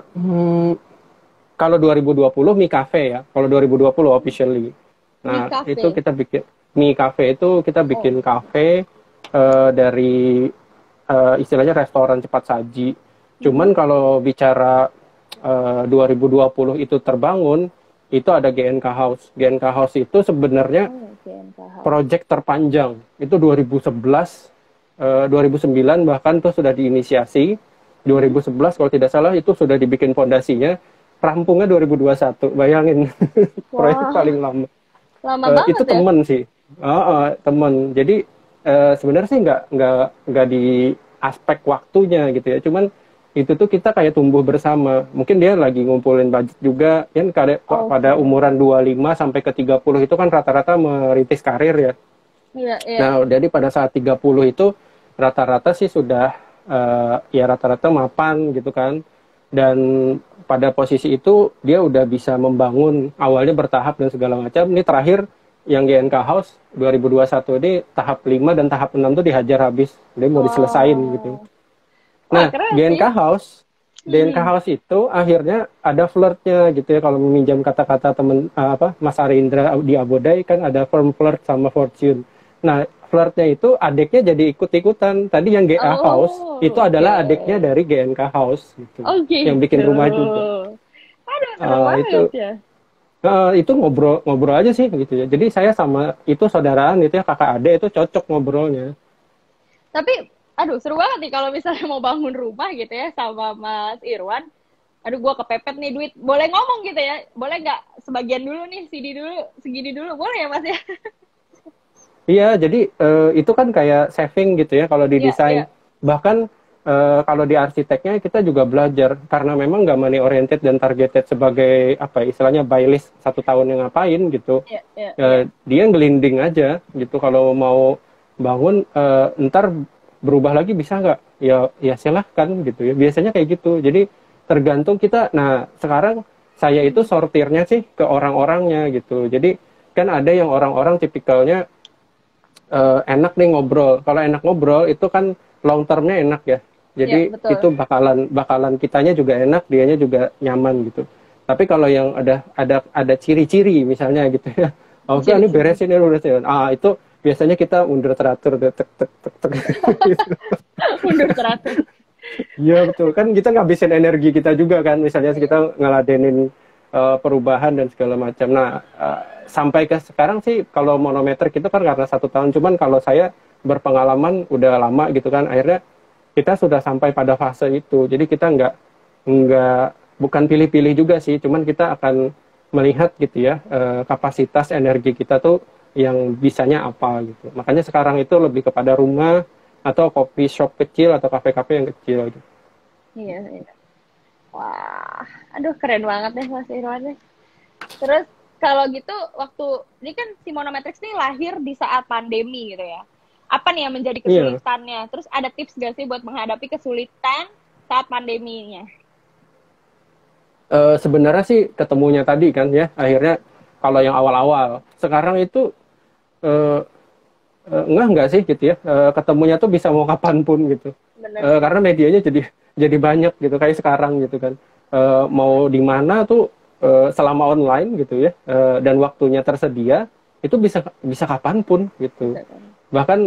kalau 2020 Mi Cafe ya. Kalau 2020 officially. Mi Nah, itu Cafe. kita bikin Mi Cafe itu kita Oh, bikin cafe dari istilahnya restoran cepat saji. Cuman kalau bicara 2020 itu terbangun, itu ada GNK House. GNK House itu sebenarnya GNK House. project terpanjang. Itu 2011, 2009 bahkan tuh sudah diinisiasi. 2011 kalau tidak salah itu sudah dibikin fondasinya. Rampungnya 2021. Bayangin proyek Wah, paling lama. lama Itu banget ya. temen sih. Temen. Jadi sebenarnya sih nggak di aspek waktunya gitu ya. Cuman itu tuh kita kayak tumbuh bersama. Mungkin dia lagi ngumpulin budget juga. Kan pada Oke. umuran 25 sampai ke 30 itu kan rata-rata merintis karir ya. Iya, iya. Nah, jadi pada saat 30 itu rata-rata sih sudah ya rata-rata mapan gitu kan. Dan pada posisi itu dia udah bisa membangun, awalnya bertahap dan segala macam. Ini terakhir yang GNK House 2021 ini tahap 5 dan tahap 6 tuh dihajar habis. Dia mau diselesain gitu. Wow. Wah, Nah, keren sih. GNK House DNK House itu akhirnya ada flirtnya gitu ya, kalau meminjam kata-kata temen Mas Arindra di Abodai kan ada firm flirt sama fortune. Nah, flirtnya itu adiknya jadi ikut-ikutan. Tadi yang GA House itu adalah adiknya dari GNK House gitu. Yang bikin rumah juga. Aduh, seru banget ya. Itu ngobrol aja sih gitu ya. Jadi saya sama itu saudaraan gitu ya, kakak adik itu cocok ngobrolnya. Tapi aduh, seru banget nih kalau misalnya mau bangun rumah gitu ya sama Mas Irwan. Aduh, gua kepepet nih duit. Boleh ngomong gitu ya? Boleh nggak sebagian dulu nih, segini dulu. Boleh ya, Mas ya? Iya, jadi itu kan kayak saving gitu ya kalau di desain. Bahkan kalau di arsiteknya kita juga belajar karena memang nggak money oriented dan targeted sebagai istilahnya buy list 1 tahun yang ngapain gitu. Dia ngelinding aja gitu kalau mau bangun ntar berubah lagi bisa nggak? Ya silahkan gitu ya. Biasanya kayak gitu. Jadi tergantung kita. Nah sekarang saya itu sortirnya sih ke orang-orangnya gitu. Jadi kan ada yang orang-orang tipikalnya enak nih ngobrol. Kalau enak ngobrol itu kan long termnya enak ya. Jadi itu bakalan kitanya juga enak, dianya juga nyaman gitu. Tapi kalau yang ada ciri-ciri misalnya gitu ya. Oke, ini beresin ya udah. Itu biasanya kita mundur teratur, tek. Mundur teratur. Iya betul, kan kita ngabisin energi kita juga kan, misalnya kita ngeladenin perubahan dan segala macam. Nah, sampai ke sekarang sih kalau monometrik itu kan karena 1 tahun, cuman kalau saya berpengalaman udah lama gitu kan, akhirnya kita sudah sampai pada fase itu. Jadi kita bukan pilih-pilih juga sih, cuman kita akan melihat gitu ya kapasitas energi kita tuh yang bisanya apa gitu. Makanya sekarang itu lebih kepada rumah atau coffee shop kecil atau kafe-kafe yang kecil gitu. Iya. Wah, aduh keren banget deh Mas Irwan. Terus kalau gitu ini kan si Monometrics ini lahir di saat pandemi gitu ya. Apa nih yang menjadi kesulitannya? Terus ada tips gak sih buat menghadapi kesulitan saat pandeminya? Sebenarnya sih ketemunya tadi kan ya, akhirnya kalau yang awal-awal. Sekarang itu enggak sih gitu ya, ketemunya tuh bisa mau kapanpun gitu. Karena medianya jadi banyak gitu kayak sekarang gitu kan. Mau di mana tuh selama online gitu ya, dan waktunya tersedia itu bisa kapanpun gitu. Bahkan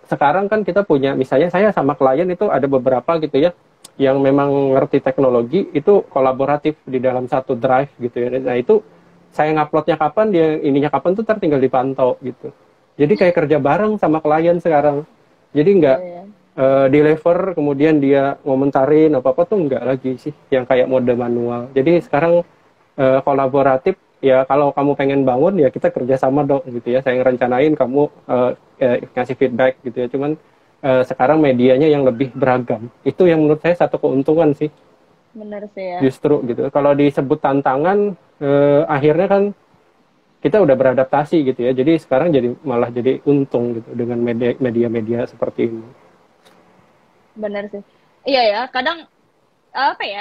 sekarang kan kita punya, misalnya saya sama klien itu ada beberapa gitu ya yang memang ngerti teknologi, itu kolaboratif di dalam satu drive gitu ya. Nah itu saya nguploadnya kapan, dia ininya kapan tuh tinggal dipantau gitu. Jadi kayak kerja bareng sama klien sekarang. Jadi nggak deliver kemudian dia ngomentarin apa tuh nggak lagi sih yang kayak mode manual. Jadi sekarang kolaboratif ya, kalau kamu pengen bangun ya kita kerja sama dong gitu ya. Saya ngerencanain, kamu ngasih feedback gitu ya. Cuman sekarang medianya yang lebih beragam. Itu yang menurut saya satu keuntungan sih. Benar sih ya. Justru gitu. Kalau disebut tantangan, akhirnya kan kita udah beradaptasi gitu ya. Jadi sekarang malah jadi untung gitu dengan media-media seperti ini. Benar sih. Iya ya, kadang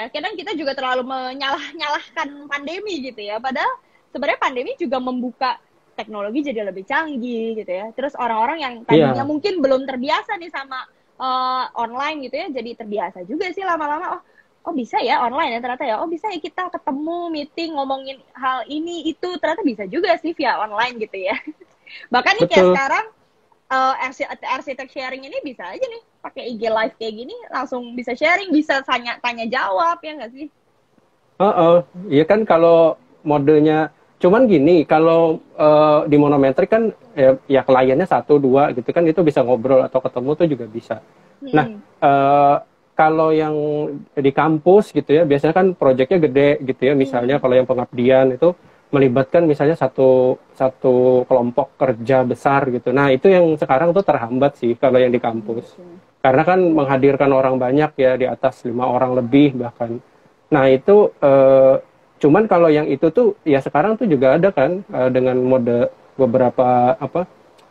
kadang kita juga terlalu menyalahkan pandemi gitu ya. Padahal sebenarnya pandemi juga membuka teknologi jadi lebih canggih gitu ya. Terus orang-orang yang tadinya mungkin belum terbiasa nih sama online gitu ya, jadi terbiasa juga sih lama-lama. Oh bisa ya online ya ternyata ya. Oh bisa ya kita ketemu, meeting, ngomongin hal ini itu, ternyata bisa juga sih via online gitu ya. Bahkan nih kayak sekarang arsitek sharing ini bisa aja nih pakai IG live kayak gini, langsung bisa sharing, bisa tanya jawab ya nggak sih? Iya kan kalau modenya, cuman gini, kalau di monometrik kan ya kliennya 1, 2 gitu kan, itu bisa ngobrol atau ketemu tuh juga bisa. Nah kalau yang di kampus gitu ya, biasanya kan proyeknya gede gitu ya, misalnya kalau yang pengabdian itu melibatkan misalnya satu kelompok kerja besar gitu. Nah itu yang sekarang tuh terhambat sih kalau yang di kampus. Karena kan menghadirkan orang banyak ya, di atas 5 orang lebih bahkan. Nah itu cuman kalau yang itu tuh ya sekarang tuh juga ada kan dengan mode beberapa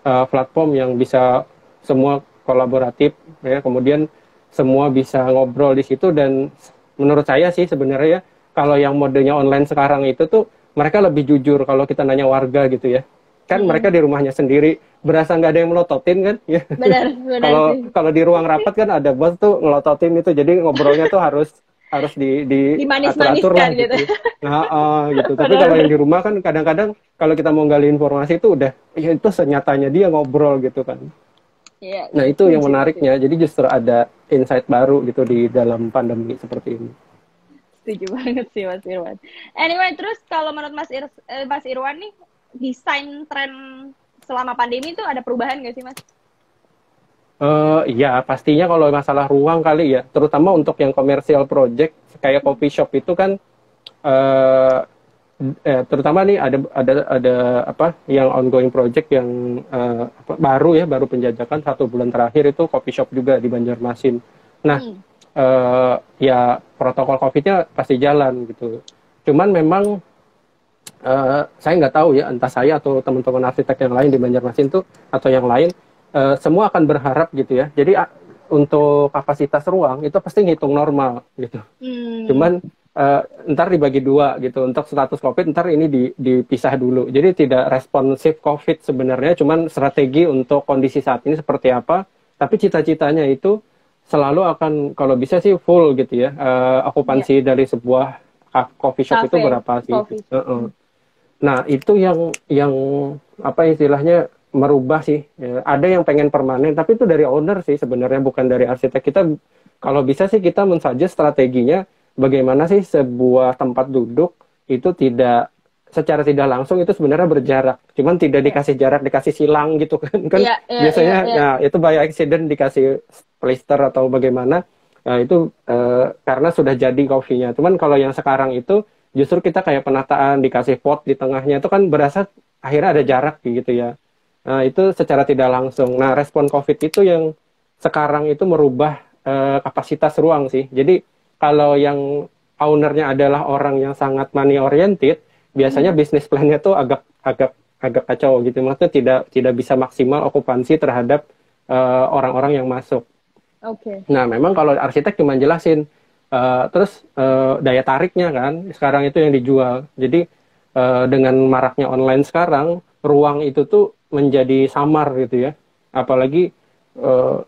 platform yang bisa semua kolaboratif ya, kemudian semua bisa ngobrol di situ. Dan menurut saya sih sebenarnya kalau yang modenya online sekarang itu tuh mereka lebih jujur kalau kita nanya warga gitu ya. kan mereka di rumahnya sendiri, berasa nggak ada yang melototin kan? Ya. Benar, benar Kalau sih. kalau di ruang rapat kan ada bos tuh ngelototin itu, jadi ngobrolnya tuh harus harus di atur-atur lah Dimanis-maniskan gitu. gitu. Nah, gitu. Tapi Benar, kalau yang benar. di rumah kan kadang-kadang kalau kita mau gali informasi itu udah, ya itu senyatanya dia ngobrol gitu kan. Iya, Nah, iya, itu yang setuju sih. menariknya. Jadi justru ada insight baru gitu di dalam pandemi seperti ini. Setuju banget sih Mas Irwan. Anyway, terus kalau menurut Mas Irwan nih, desain tren selama pandemi itu ada perubahan nggak sih Mas? Iya, pastinya kalau masalah ruang kali ya, terutama untuk yang commercial project kayak coffee shop itu kan, eh, terutama nih ada apa yang ongoing project yang baru penjajakan 1 bulan terakhir itu coffee shop juga di Banjarmasin. Nah, Hmm. ya protokol COVID-nya pasti jalan gitu. Cuman memang saya nggak tahu ya, entah saya atau teman-teman arsitek yang lain di Banjarmasin tuh atau yang lain, semua akan berharap gitu ya. Jadi untuk kapasitas ruang itu pasti ngitung normal gitu. Hmm. Cuman ntar dibagi dua gitu. Untuk status COVID ntar ini dipisah dulu. Jadi tidak responsif COVID sebenarnya, cuman strategi untuk kondisi saat ini seperti apa. Tapi cita-citanya itu selalu akan kalau bisa sih full gitu ya. Ya, Okupansi dari sebuah coffee shop itu cafe, berapa sih? coffee. Nah, itu yang apa istilahnya merubah sih. Ya, ada yang pengen permanen, tapi itu dari owner sih sebenarnya, bukan dari arsitek. Kita kalau bisa sih kita mensuggest strateginya bagaimana sih sebuah tempat duduk itu tidak secara tidak langsung itu sebenarnya berjarak. Cuman tidak Ya, dikasih jarak, dikasih silang gitu kan. Kan ya, ya, ya, biasanya ya. ya itu by accident dikasih plaster atau bagaimana. Nah, itu karena sudah jadi kopinya. Cuman kalau yang sekarang itu justru kita kayak penataan dikasih pot di tengahnya itu kan berasa akhirnya ada jarak gitu ya. Nah, itu secara tidak langsung. Nah, respon COVID itu yang sekarang itu merubah kapasitas ruang sih. Jadi kalau yang ownernya adalah orang yang sangat money oriented, biasanya Mhm. bisnis plan-nya tuh agak agak agak kacau gitu. Maksudnya tidak bisa maksimal okupansi terhadap orang-orang yang masuk. Oke. Nah, memang kalau arsitek cuma jelasin, terus daya tariknya kan, sekarang itu yang dijual. Jadi dengan maraknya online sekarang, ruang itu tuh menjadi samar gitu ya. Apalagi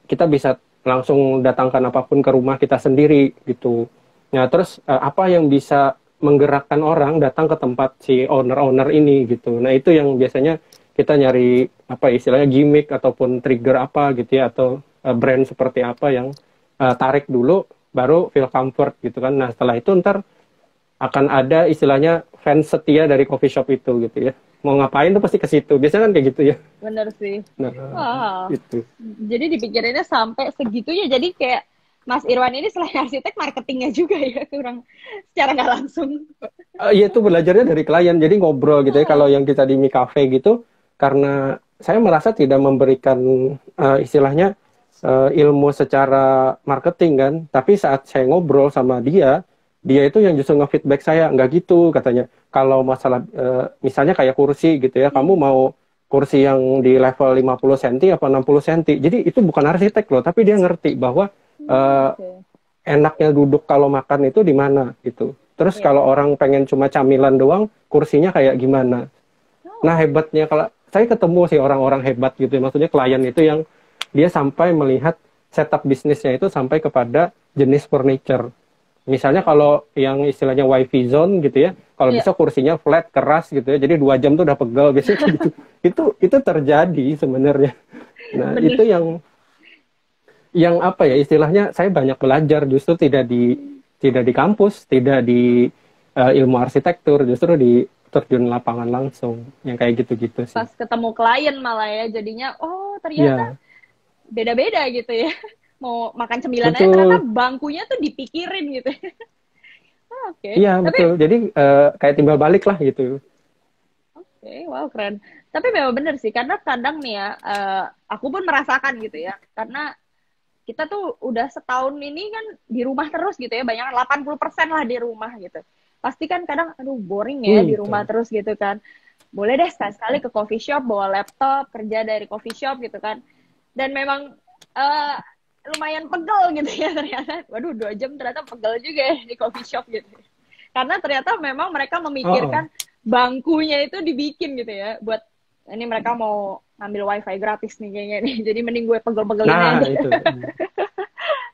kita bisa langsung datangkan apapun ke rumah kita sendiri gitu. Nah, terus apa yang bisa menggerakkan orang datang ke tempat si owner-owner ini gitu. Nah, itu yang biasanya kita nyari apa istilahnya gimmick ataupun trigger apa gitu ya, atau brand seperti apa yang tarik dulu baru feel comfort gitu kan. Nah, setelah itu ntar akan ada istilahnya fans setia dari coffee shop itu gitu ya. Mau ngapain tuh pasti ke situ. Biasanya kan kayak gitu ya. Bener sih. Nah, Wah, itu. jadi dipikirinnya sampai segitunya. Jadi kayak Mas Irwan ini selain arsitek, marketingnya juga ya, kurang secara nggak langsung. Iya itu belajarnya dari klien. Jadi ngobrol gitu ya. Kalau Ah, yang kita di Mi Cafe gitu, karena saya merasa tidak memberikan istilahnya ilmu secara marketing kan. Tapi saat saya ngobrol sama dia itu yang justru nge-feedback saya, nggak gitu katanya. Kalau masalah misalnya kayak kursi gitu ya, kamu hmm. mau kursi yang di level 50 cm apa 60 cm. Jadi itu bukan arsitek loh, tapi dia ngerti bahwa eh, Oke. enaknya duduk kalau makan itu di mana gitu. Terus Iya. kalau orang pengen cuma camilan doang, kursinya kayak gimana. Nah, Oh, hebatnya kalau saya ketemu sih orang-orang hebat gitu ya, maksudnya klien itu yang dia sampai melihat setup bisnisnya itu sampai kepada jenis furniture. Misalnya kalau yang istilahnya wifi zone gitu ya, kalau iya. bisa kursinya flat, keras gitu ya, jadi 2 jam tuh udah pegel biasanya kayak gitu. Itu terjadi sebenarnya. Nah, Bener itu sih. yang apa ya istilahnya, saya banyak belajar justru tidak di kampus, tidak di ilmu arsitektur, justru di terjun lapangan langsung yang kayak gitu-gitu sih. Pas ketemu klien malah ya, jadinya, oh ternyata Iya, beda-beda gitu ya. Mau makan cemilan aja ternyata betul. bangkunya tuh dipikirin gitu. Oke. Iya, Tapi betul. Jadi kayak timbal balik lah gitu. oke, wow keren. Tapi memang bener sih, karena kadang nih ya, aku pun merasakan gitu ya, karena kita tuh udah setahun ini kan di rumah terus gitu ya, banyak 80% lah di rumah gitu. Pasti kan kadang, aduh boring ya di rumah Betul. terus gitu kan. Boleh deh sekali-sekali ke coffee shop, bawa laptop, kerja dari coffee shop gitu kan. Dan memang eh, lumayan pegel gitu ya ternyata. Waduh, 2 jam ternyata pegel juga ya di coffee shop gitu. Karena ternyata memang mereka Oh, oh. memikirkan bangkunya itu dibikin gitu ya, buat Ini mereka mau ngambil wifi gratis nih kayaknya nih. Jadi mending gue pegel-pegelin Nah, aja. itu.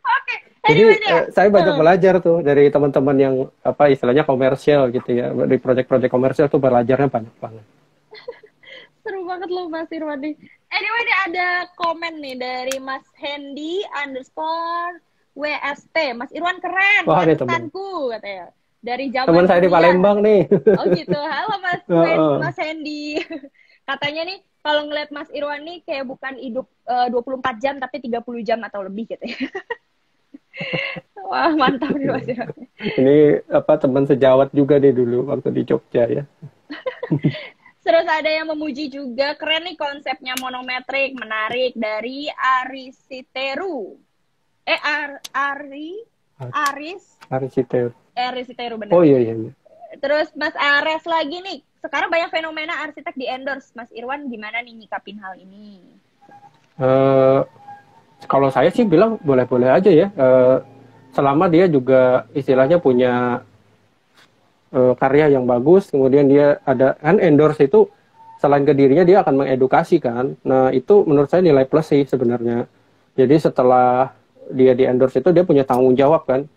Oke, Jadi anyway deh. saya banyak belajar tuh dari teman-teman yang apa istilahnya komersial gitu ya. Di proyek-proyek komersial tuh belajarnya banyak banget. Seru banget loh Mas Irwan nih. Anyway nih ada komen nih dari Mas Hendy _ WST. Mas Irwan keren, Wah, ini teman. panutanku katanya. Dari zaman Teman saya di kuliah. Palembang nih. Oh gitu. Halo Mas Mas Hendy. Katanya nih kalau ngeliat Mas Irwan nih kayak bukan hidup 24 jam tapi 30 jam atau lebih gitu ya. Wah, mantap nih Mas Irwan. Ini apa teman sejawat juga nih dulu waktu di Jogja ya. Terus ada yang memuji juga, keren nih konsepnya monometrik, menarik dari Arisiteru. Arisiteru benar. Oh iya. Terus Mas Ares lagi nih, sekarang banyak fenomena arsitek di endorse. Mas Irwan gimana nih nyikapin hal ini? Kalau saya sih bilang boleh-boleh aja ya. Selama dia juga istilahnya punya karya yang bagus, kemudian dia ada kan endorse itu selain ke dirinya dia akan mengedukasi kan. Nah itu menurut saya nilai plus sih sebenarnya. Jadi setelah dia di endorse itu dia punya tanggung jawab kan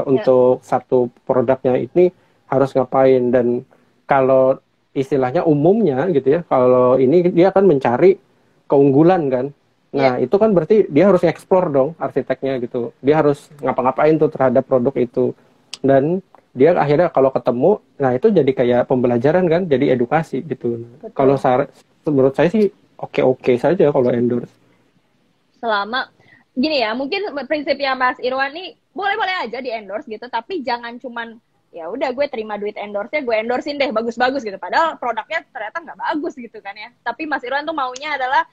untuk satu produknya ini harus ngapain, dan kalau istilahnya umumnya gitu ya, kalau ini dia akan mencari keunggulan kan. Nah itu kan berarti dia harus explore dong arsiteknya gitu. Dia harus ngapa-ngapain tuh terhadap produk itu, dan dia akhirnya kalau ketemu, nah itu jadi kayak pembelajaran kan, jadi edukasi gitu. Kalau menurut saya sih oke-oke saja kalau endorse. Selama gini ya, mungkin prinsipnya Mas Irwan nih boleh-boleh aja di endorse gitu, tapi jangan cuman ya udah gue terima duit endorse-nya, gue endorsein deh bagus-bagus gitu. Padahal produknya ternyata nggak bagus gitu kan ya. Tapi Mas Irwan tuh maunya adalah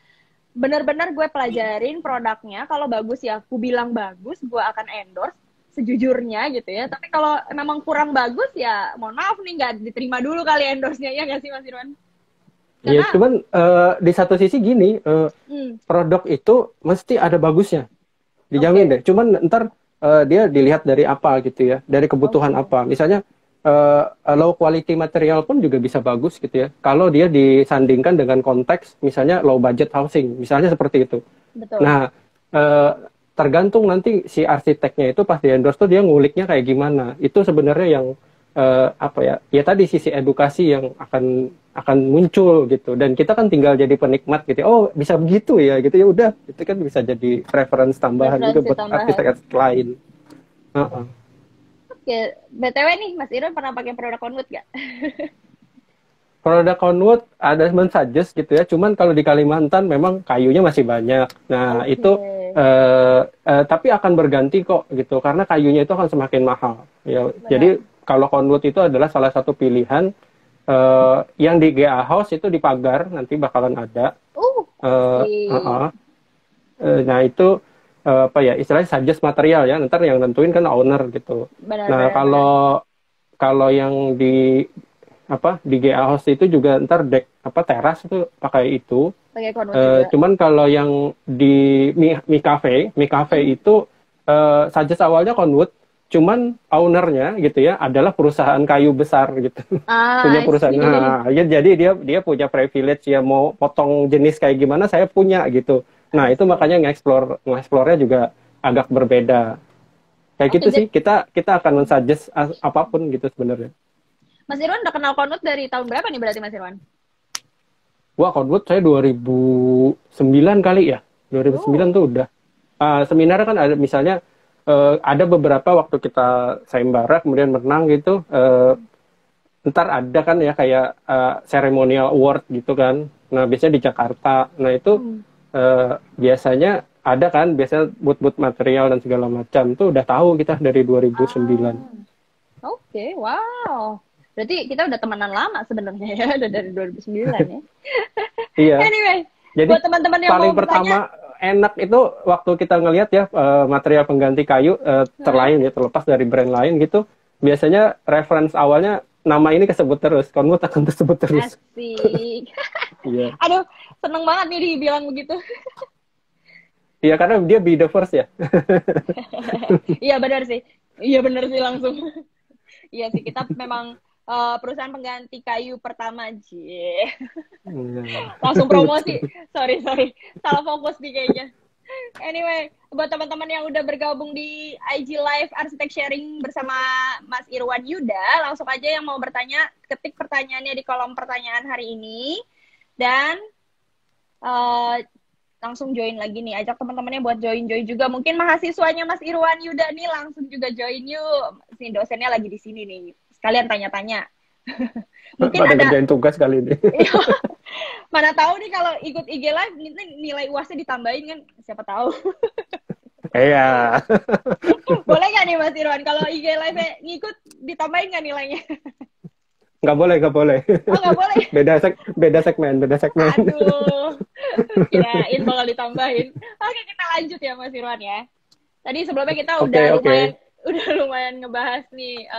benar-benar gue pelajarin produknya, kalau bagus ya aku bilang bagus, gue akan endorse sejujurnya gitu ya. Tapi kalau memang kurang bagus ya mohon maaf nih nggak diterima dulu kali endorse-nya, ya nggak sih Mas Irwan? Iya, cuman di satu sisi gini, produk itu mesti ada bagusnya, dijamin deh. Cuman ntar dia dilihat dari apa gitu ya, dari kebutuhan apa. Misalnya low quality material pun juga bisa bagus gitu ya, kalau dia disandingkan dengan konteks misalnya low budget housing, misalnya seperti itu. Betul. Nah, tergantung nanti si arsiteknya itu pas di endorse tuh dia nguliknya kayak gimana. Itu sebenarnya yang apa ya tadi sisi edukasi yang akan muncul gitu, dan kita kan tinggal jadi penikmat gitu. Oh bisa begitu ya gitu, ya udah itu kan bisa jadi reference tambahan juga buat arsitek lain. Oke, BTW nih Mas Irwan pernah pakai produk Conwood gak? Produk Conwood ada men-suggest gitu ya, cuman kalau di Kalimantan memang kayunya masih banyak. Nah itu tapi akan berganti kok gitu, karena kayunya itu akan semakin mahal ya. Jadi kalau Conwood itu adalah salah satu pilihan yang di GA House itu di pagar nanti bakalan ada. Nah itu apa ya istilahnya suggest material ya, ntar yang nentuin kan owner gitu. Nah kalau yang di GA House itu juga ntar deck teras itu pakai itu. Cuman kalau yang di Mi Cafe itu suggest awalnya Conwood, cuman ownernya gitu ya adalah perusahaan kayu besar gitu. Punya perusahaan. Nah, ya, jadi dia punya privilege ya, mau potong jenis kayak gimana saya punya gitu. Nah, itu makanya nge-explore-nya juga agak berbeda. Kayak gitu sih, kita akan men-suggest apapun gitu sebenarnya. Mas Irwan udah kenal Conwood dari tahun berapa nih berarti Mas Irwan? Wah, Conwood saya 2009 kali ya. 2009 tuh udah. Seminar kan ada misalnya ada beberapa waktu kita sayembara kemudian menang gitu, ntar ada kan ya kayak ceremonial award gitu kan. Nah biasanya di Jakarta. Nah itu biasanya ada kan, biasanya booth material dan segala macam tuh udah tahu kita dari 2009. Oke, wow. Berarti kita udah temenan lama sebenarnya ya, udah dari 2009 ya. Iya. Anyway, jadi buat teman-teman yang paling mau pertama enak itu waktu kita ngelihat ya material pengganti kayu terlain ya, terlepas dari brand lain gitu, biasanya reference awalnya nama ini kesebut terus, Conwood akan tersebut terus. Asik. Iya. Aduh, seneng banget nih dibilang begitu. Iya, karena dia be the first ya. Iya benar sih langsung. Iya sih, kita memang perusahaan pengganti kayu pertama. Cie. Iya. Langsung promosi. Sorry. Salah fokus nih kayaknya. Anyway, buat teman-teman yang udah bergabung di IG Live Arsitek Sharing bersama Mas Irwan Yuda, langsung aja yang mau bertanya, ketik pertanyaannya di kolom pertanyaan hari ini. Dan langsung join lagi nih. Ajak teman-temannya buat join juga. Mungkin mahasiswanya Mas Irwan Yuda nih langsung juga join yuk. Si dosennya lagi di sini nih. Sekalian tanya-tanya. Mungkin Pada ada kerjain tugas kali ini. mana tahu nih kalau ikut IG Live nilai UASnya ditambahin kan, siapa tahu. Iya. Boleh nggak nih Mas Irwan kalau IG Live ngikut ditambahin nggak nilainya? Nggak boleh. Oh nggak boleh. Beda segmen. Aduh, kirain bakal ditambahin. Oke, kita lanjut ya Mas Irwan ya. Tadi sebelumnya kita udah lumayan ngebahas nih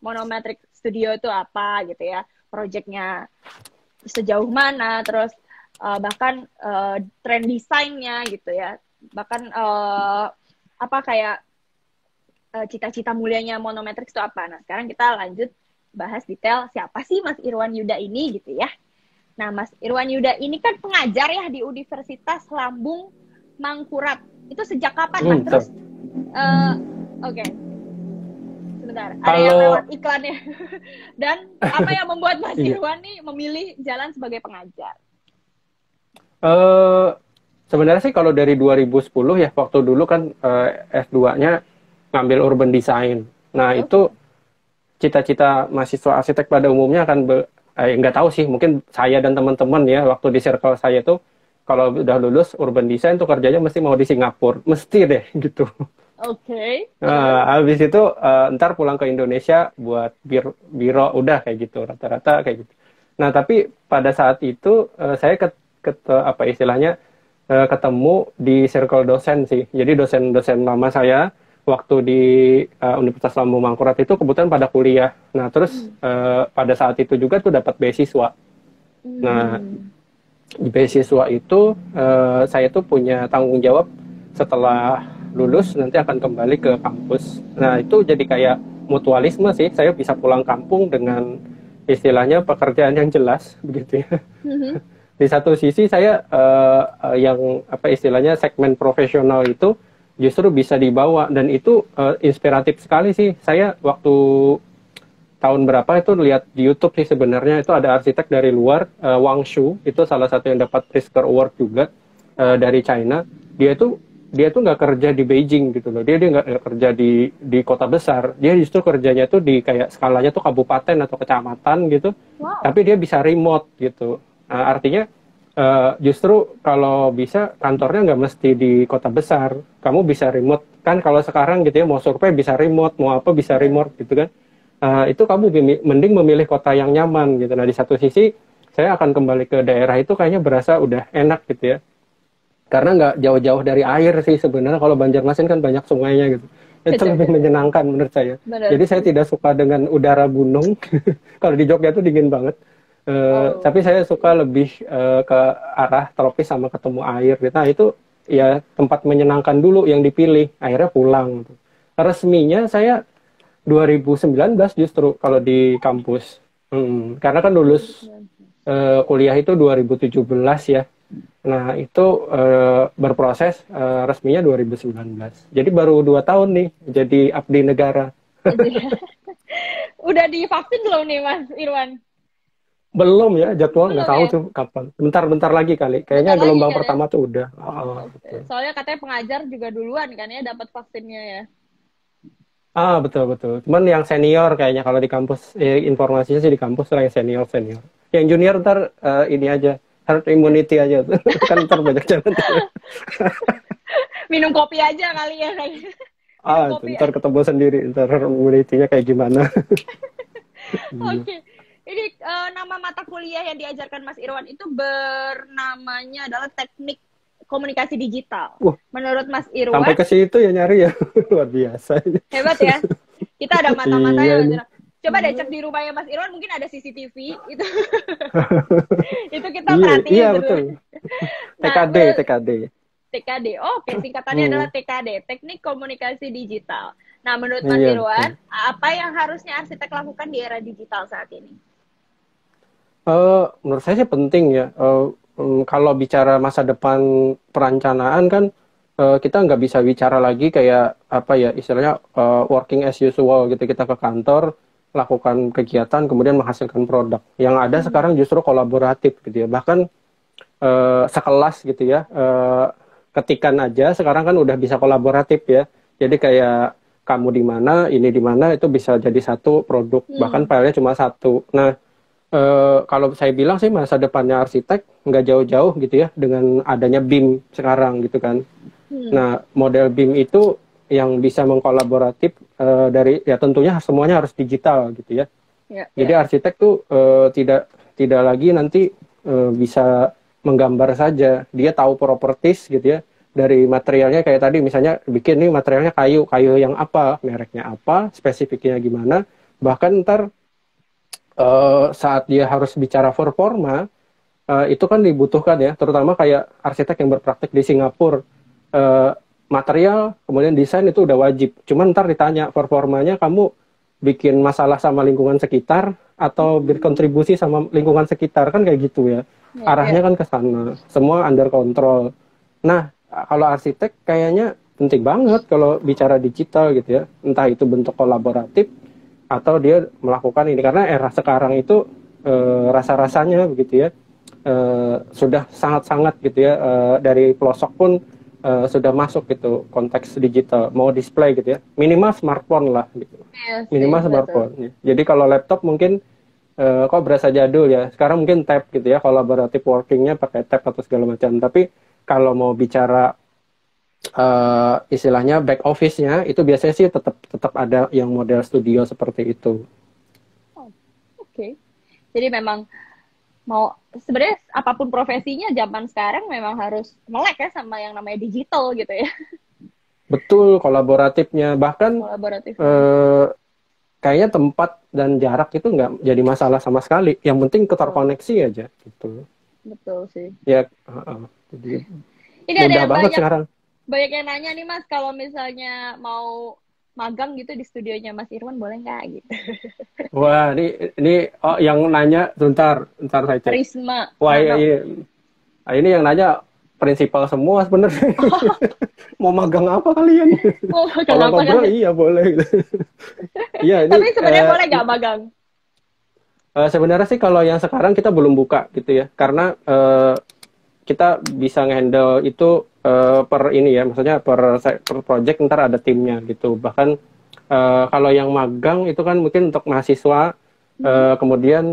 Monometric Studio itu apa gitu ya, projectnya sejauh mana, terus bahkan tren desainnya gitu ya, bahkan apa kayak cita-cita mulianya Monometric itu apa. Nah sekarang kita lanjut bahas detail siapa sih Mas Irwan Yuda ini gitu ya. Nah Mas Irwan Yuda ini kan pengajar ya di Universitas Lambung Mangkurat. Itu sejak kapan Mas? Terus oke. Sebentar, ada yang lewat iklannya. Dan apa yang membuat Mas Irwan nih memilih jalan sebagai pengajar? Sebenarnya sih kalau dari 2010 ya, waktu dulu kan S2-nya ngambil urban design. Nah, itu cita-cita mahasiswa arsitek pada umumnya akan nggak tahu sih, mungkin saya dan teman-teman ya, waktu di circle saya tuh kalau udah lulus urban design tuh kerjanya mesti mau di Singapura. Mesti deh gitu. Oke. Habis itu ntar pulang ke Indonesia buat biro udah kayak gitu, rata-rata kayak gitu. Nah tapi pada saat itu saya apa istilahnya ketemu di circle dosen sih. Jadi dosen-dosen lama saya waktu di Universitas Lambung Mangkurat itu kebetulan pada kuliah. Nah terus pada saat itu juga tuh dapat beasiswa. Nah di beasiswa itu saya tuh punya tanggung jawab setelah lulus nanti akan kembali ke kampus. Nah itu jadi kayak mutualisme sih. Saya bisa pulang kampung dengan istilahnya pekerjaan yang jelas begitu ya. Di satu sisi saya yang apa istilahnya segmen profesional itu justru bisa dibawa dan itu inspiratif sekali sih. Saya waktu tahun berapa itu lihat di YouTube sih sebenarnya itu ada arsitek dari luar Wang Shu, itu salah satu yang dapat Pritzker Award juga dari China. Dia tuh nggak kerja di Beijing gitu loh. Dia nggak kerja di kota besar. Dia justru kerjanya tuh di kayak skalanya tuh kabupaten atau kecamatan gitu. Wow. Tapi dia bisa remote gitu. Artinya justru kalau bisa kantornya nggak mesti di kota besar. Kamu bisa remote. Kan kalau sekarang gitu ya mau survei bisa remote, mau apa bisa remote gitu kan. Itu kamu mending memilih kota yang nyaman gitu. Nah di satu sisi saya akan kembali ke daerah itu kayaknya berasa udah enak gitu ya. Karena nggak jauh-jauh dari air sih sebenarnya. Kalau Banjarmasin kan banyak sungainya gitu. Itu lebih menyenangkan menurut saya. Bener. Jadi saya tidak suka dengan udara gunung. Kalau di Jogja itu dingin banget. Tapi saya suka lebih ke arah tropis sama ketemu air. Nah itu ya tempat menyenangkan dulu yang dipilih. Akhirnya pulang. Resminya saya 2019 justru kalau di kampus. Karena kan lulus kuliah itu 2017 ya. Nah itu berproses resminya 2019. Jadi baru 2 tahun nih jadi abdi negara. Udah divaksin belum nih Mas Irwan? Belum ya, jadwal nggak tahu tuh kapan. Bentar lagi kali. Kayaknya bentar gelombang kan, pertama ya? Tuh udah. Soalnya katanya pengajar juga duluan kan ya dapat vaksinnya ya. Betul. Cuman yang senior kayaknya kalau di kampus informasinya sih di kampus lah yang senior. Yang junior ntar ini aja. Herd immunity aja tuh. Kan ntar banyak jalan. Minum kopi aja kali ya. Ntar ketemu sendiri. Ntar herd immunity-nya kayak gimana. Oke. Ini nama mata kuliah yang diajarkan Mas Irwan itu bernamanya adalah Teknik Komunikasi Digital. Menurut Mas Irwan. Sampai ke situ ya nyari ya. Luar biasa. Hebat ya. Kita ada mata-matanya. Coba deh cek di rumahnya Mas Irwan, mungkin ada CCTV itu. Itu kita perhatiin. Iya betul. TKD. TKD. Oke, singkatannya adalah Hmm, TKD, Teknik Komunikasi Digital. Nah, menurut Mas iya Irwan, betul. apa yang harusnya arsitek lakukan di era digital saat ini? Menurut saya sih penting ya. Kalau bicara masa depan perencanaan kan kita nggak bisa bicara lagi kayak apa ya istilahnya working as usual gitu. Kita ke kantor lakukan kegiatan kemudian menghasilkan produk. Yang ada sekarang Hmm. justru kolaboratif gitu ya. Bahkan sekelas gitu ya. Ketikan aja sekarang kan udah bisa kolaboratif ya. Jadi kayak kamu di mana, ini di mana itu bisa jadi satu produk. Bahkan Hmm. filenya cuma satu. Nah, kalau saya bilang sih masa depannya arsitek nggak jauh-jauh gitu ya dengan adanya BIM sekarang gitu kan. Hmm. Nah, model BIM itu yang bisa mengkolaboratif dari ya tentunya semuanya harus digital gitu ya. Ya, Jadi ya. arsitek tuh tidak tidak lagi nanti bisa menggambar saja. Dia tahu properties gitu ya dari materialnya kayak tadi misalnya bikin nih materialnya kayu, kayu yang apa, mereknya apa, spesifiknya gimana. Bahkan ntar saat dia harus bicara performa itu kan dibutuhkan ya, terutama kayak arsitek yang berpraktik di Singapura. Eh, Material, kemudian desain itu udah wajib. Cuman ntar ditanya performanya kamu bikin masalah sama lingkungan sekitar atau Hmm. berkontribusi sama lingkungan sekitar kan kayak gitu ya. Ya, Arahnya ya. kan ke sana. Semua under control. Nah, kalau arsitek kayaknya penting banget kalau bicara digital gitu ya. Entah itu bentuk kolaboratif atau dia melakukan ini karena era sekarang itu rasa-rasanya begitu ya sudah sangat-sangat gitu ya dari pelosok pun sudah masuk gitu konteks digital mau display gitu ya minimal smartphone lah gitu Iya sih, minimal betul. smartphone ya. Jadi kalau laptop mungkin kok berasa jadul ya sekarang mungkin tab gitu ya kolaboratif workingnya pakai tab atau segala macam tapi kalau mau bicara istilahnya back office-nya itu biasanya sih tetap tetap ada yang model studio seperti itu. Oh, oke. Jadi memang mau sebenarnya apapun profesinya zaman sekarang memang harus melek ya sama yang namanya digital gitu ya. Betul, kolaboratifnya. Bahkan Kolaboratifnya. eh, kayaknya tempat dan jarak itu nggak jadi masalah sama sekali. Yang penting Betul. keterkoneksi aja gitu. Betul sih. Ya, jadi Ini ada mudah yang banget banyak sekarang. banyak yang nanya nih Mas, kalau misalnya mau magang gitu di studionya Mas Irwan boleh nggak gitu? Wah, ini oh, yang nanya, bentar saya cek. Risma. Wah, Mano. ini yang nanya prinsipal semua sebenarnya. Mau magang apa kalian? Oh, Kalau kenapa ngobrol kalian? iya boleh. Iya, ini Tapi sebenarnya boleh nggak magang? sebenarnya sih kalau yang sekarang kita belum buka gitu ya, karena kita bisa ngehandle itu per ini ya, maksudnya per project ntar ada timnya gitu. Bahkan kalau yang magang itu kan mungkin untuk mahasiswa, Mhm. kemudian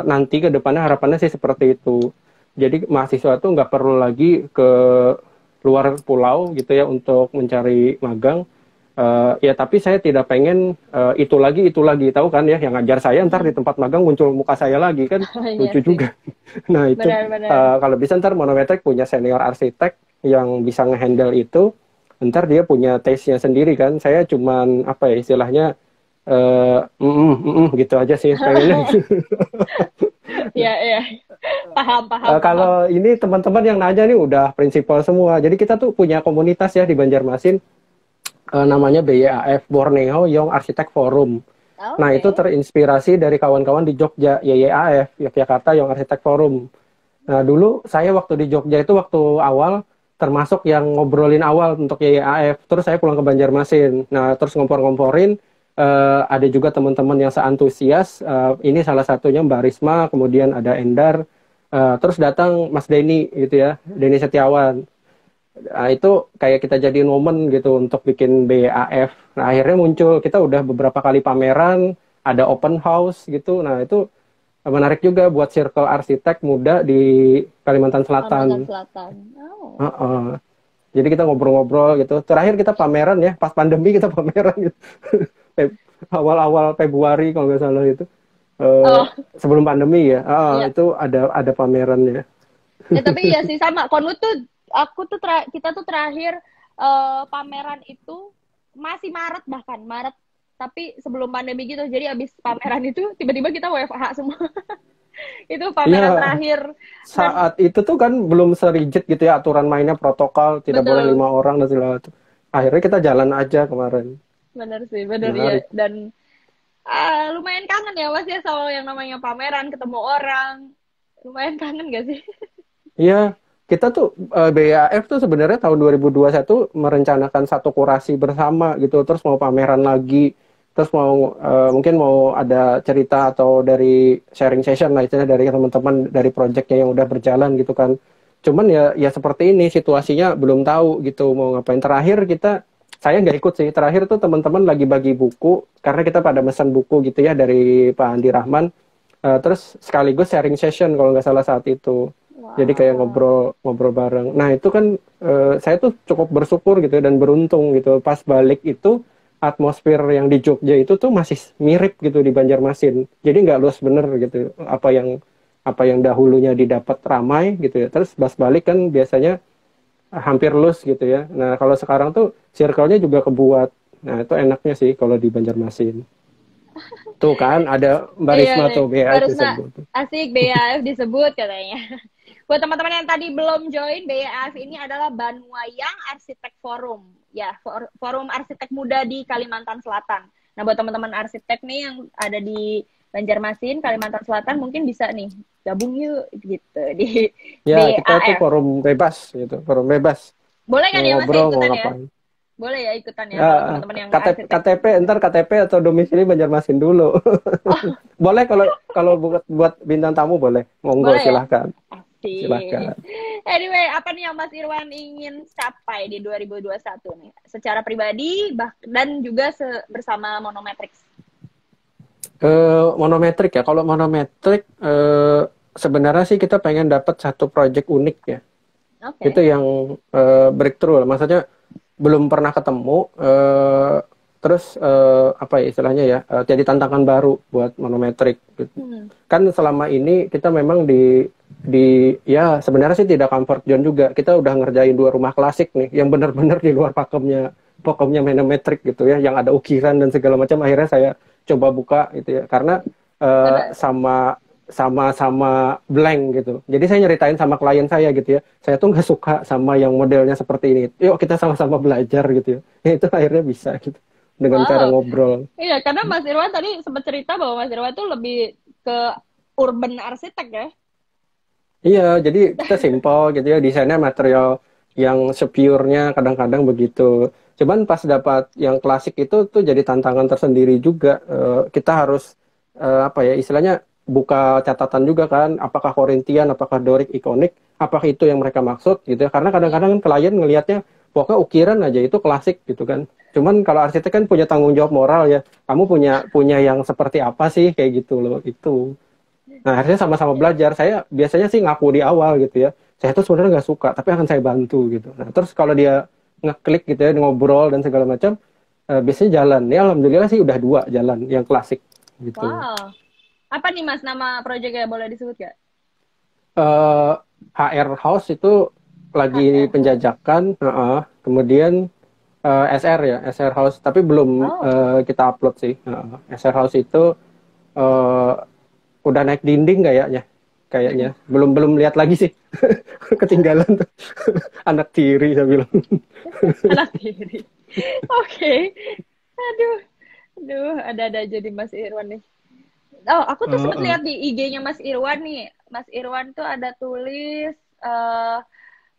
nanti ke depannya harapannya sih seperti itu. Jadi mahasiswa tuh nggak perlu lagi ke luar pulau gitu ya untuk mencari magang. Ya tapi saya tidak pengen itu lagi tahu kan ya yang ngajar saya ntar di Mhm. tempat magang muncul muka saya lagi kan Iya lucu sih. juga. Nah itu Benar-benar. kalau bisa ntar Monometric punya senior arsitek yang bisa ngehandle itu, ntar dia punya taste-nya sendiri kan. Saya cuman apa ya istilahnya gitu aja sih pengennya. Iya, iya. Paham, paham, paham. Kalau ini teman-teman yang nanya nih udah prinsipal semua. Jadi kita tuh punya komunitas ya di Banjarmasin namanya BYAF Borneo Young Architect Forum. Nah, itu Oke. terinspirasi dari kawan-kawan di Jogja, YYAF, Yogyakarta Young Architect Forum. Nah, dulu saya waktu di Jogja itu waktu awal termasuk yang ngobrolin awal untuk YYAF. Terus saya pulang ke Banjarmasin. Nah, terus ngompor-ngomporin ada juga teman-teman yang seantusias. Ini salah satunya Mbak Risma, kemudian ada Endar. Terus datang Mas Denny gitu ya, Denny Setiawan. Nah, itu kayak kita jadiin momen gitu untuk bikin BAF. Nah, akhirnya muncul, kita udah beberapa kali pameran, ada open house gitu. Nah, itu menarik juga buat circle arsitek muda di Kalimantan Kalimantan Selatan. Selatan. Oh. Heeh. Jadi kita ngobrol-ngobrol gitu. Terakhir kita pameran ya, pas pandemi kita pameran gitu. Awal-awal Februari kalau nggak salah itu. Eh, Oh, Sebelum pandemi ya, iya. itu ada pamerannya. Ya, tapi iya sih sama. Konwu tuh aku tuh kita tuh terakhir pameran itu masih Maret bahkan Maret. Tapi sebelum pandemi gitu. Jadi abis pameran itu tiba-tiba kita WFH semua. Itu pameran Iya, terakhir. Dan saat itu tuh kan belum serigid gitu ya aturan mainnya, protokol tidak boleh betul, 5 orang dan segala macam. Akhirnya kita jalan aja kemarin. bener sih, bener ya. Menarik. Dan lumayan kangen ya Mas ya sama yang namanya pameran, ketemu orang. Lumayan kangen gak sih? Iya, kita tuh BAF tuh sebenarnya tahun 2021 merencanakan satu kurasi bersama gitu, terus mau pameran lagi, terus mau mungkin mau ada cerita atau dari sharing session lah istilahnya dari teman-teman dari projectnya yang udah berjalan gitu kan. Cuman ya seperti ini situasinya belum tahu gitu mau ngapain. Terakhir saya nggak ikut sih. Terakhir tuh teman-teman lagi bagi buku karena kita pada pesan buku gitu ya dari Pak Andi Rahman. Terus sekaligus sharing session kalau nggak salah saat itu. Jadi kayak Wow. ngobrol bareng. Nah itu kan saya tuh cukup bersyukur gitu ya, dan beruntung gitu. Pas balik itu atmosfer yang di Jogja itu tuh masih mirip gitu di Banjarmasin. Jadi nggak luas bener gitu. Apa yang dahulunya didapat ramai gitu ya. Terus pas balik kan biasanya hampir luas gitu ya. Nah kalau sekarang tuh circle-nya juga kebuat. Nah itu enaknya sih kalau di Banjarmasin. Tuh kan ada Mbak Iya Risma nih, tuh BA baru disebut. asik BAF disebut katanya. Buat teman-teman yang tadi belum join, BAF ini adalah Banwayang Arsitek Forum. Ya, forum arsitek muda di Kalimantan Selatan. Nah, buat teman-teman arsitek nih yang ada di Banjarmasin, Kalimantan Selatan, mungkin bisa nih gabung yuk gitu di Ya kita tuh BAF. forum bebas gitu, forum bebas. Boleh kan Mau ya Mas ya ngobrol, mau ikutan ya? ngapain. Boleh ya ikutan ya Ya, kalau teman-teman yang KTP, arsitek. KTP, ntar KTP atau domisili Banjarmasin dulu. Oh, Boleh kalau buat bintang tamu boleh. Monggo boleh ya? silahkan. Asik. Silahkan. Anyway, apa nih yang Mas Irwan ingin capai di 2021 nih? Secara pribadi dan juga bersama Monometrics. Monometrik ya. Kalau monometrik sebenarnya sih kita pengen dapat satu project unik ya. Itu Oke. yang breakthrough lah. Maksudnya belum pernah ketemu. Terus apa ya istilahnya ya? Jadi tantangan baru buat monometrik. Gitu. Hmm. Kan selama ini kita memang di ya sebenarnya sih tidak comfort zone juga. Kita udah ngerjain 2 rumah klasik nih, yang benar-benar di luar pakemnya manometrik gitu ya, yang ada ukiran dan segala macam. Akhirnya saya coba buka gitu ya, karena Karena sama blank gitu. Jadi saya nyeritain sama klien saya gitu ya, saya tuh nggak suka sama yang modelnya seperti ini. Yuk kita sama-sama belajar gitu ya. Ya itu akhirnya bisa gitu dengan cara wow. ngobrol. Iya, karena Mas Irwan tadi sempat cerita bahwa Mas Irwan tuh lebih ke urban arsitek ya. Iya, jadi kita simple gitu ya, desainnya material yang sepure-nya kadang-kadang begitu. Cuman pas dapat yang klasik itu tuh jadi tantangan tersendiri juga. Kita harus apa ya istilahnya buka catatan juga kan, apakah Korintian, apakah Doric, ikonik, apakah itu yang mereka maksud gitu ya. Karena Iya. kadang-kadang kan klien ngelihatnya pokoknya ukiran aja itu klasik gitu kan. Cuman kalau arsitek kan punya tanggung jawab moral ya. Kamu punya punya yang seperti apa sih kayak gitu loh itu. Nah, akhirnya sama-sama Iya. belajar. Saya biasanya sih ngaku di awal gitu ya. Saya tuh sebenarnya nggak suka, tapi akan saya bantu gitu. Nah, terus kalau dia ngeklik gitu ya, ngobrol dan segala macam, biasanya jalan. Ya, alhamdulillah sih udah 2 jalan yang klasik gitu. Wow. Apa nih Mas nama proyeknya boleh disebut gak? Eh, HR House itu lagi HR House. penjajakan, kemudian SR ya, SR House, tapi belum Oh. kita upload sih. SR House itu eh, udah naik dinding kayaknya belum belum lihat lagi sih. Ketinggalan tuh. Anak tiri saya bilang. Anak tiri. Oke. Aduh. Aduh, ada-ada aja di Mas Irwan nih. Oh, aku tuh sempat Heeh. lihat di IG-nya Mas Irwan nih. Mas Irwan tuh ada tulis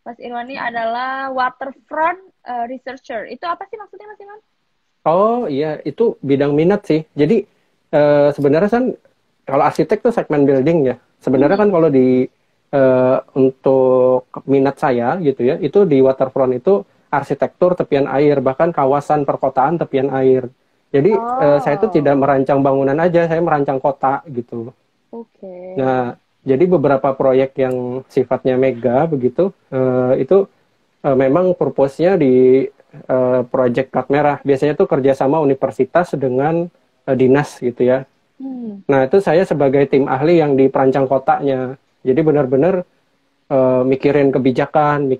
Mas Irwan ini adalah waterfront researcher. Itu apa sih maksudnya Mas Irwan? Oh iya, itu bidang minat sih. Jadi sebenarnya kan kalau arsitek tuh segmen building ya. Sebenarnya kan Mhm. kalau untuk minat saya gitu ya, itu di waterfront itu arsitektur tepian air, bahkan kawasan perkotaan tepian air. Jadi saya tuh tidak Oh, merancang bangunan aja, saya merancang kota gitu. oke. Nah, jadi beberapa proyek yang sifatnya mega begitu, itu memang purpose-nya di proyek plat merah. Biasanya tuh kerjasama universitas dengan dinas gitu ya. Hmm. Nah, itu saya sebagai tim ahli yang di perancang kotanya. Jadi benar-benar mikirin kebijakan,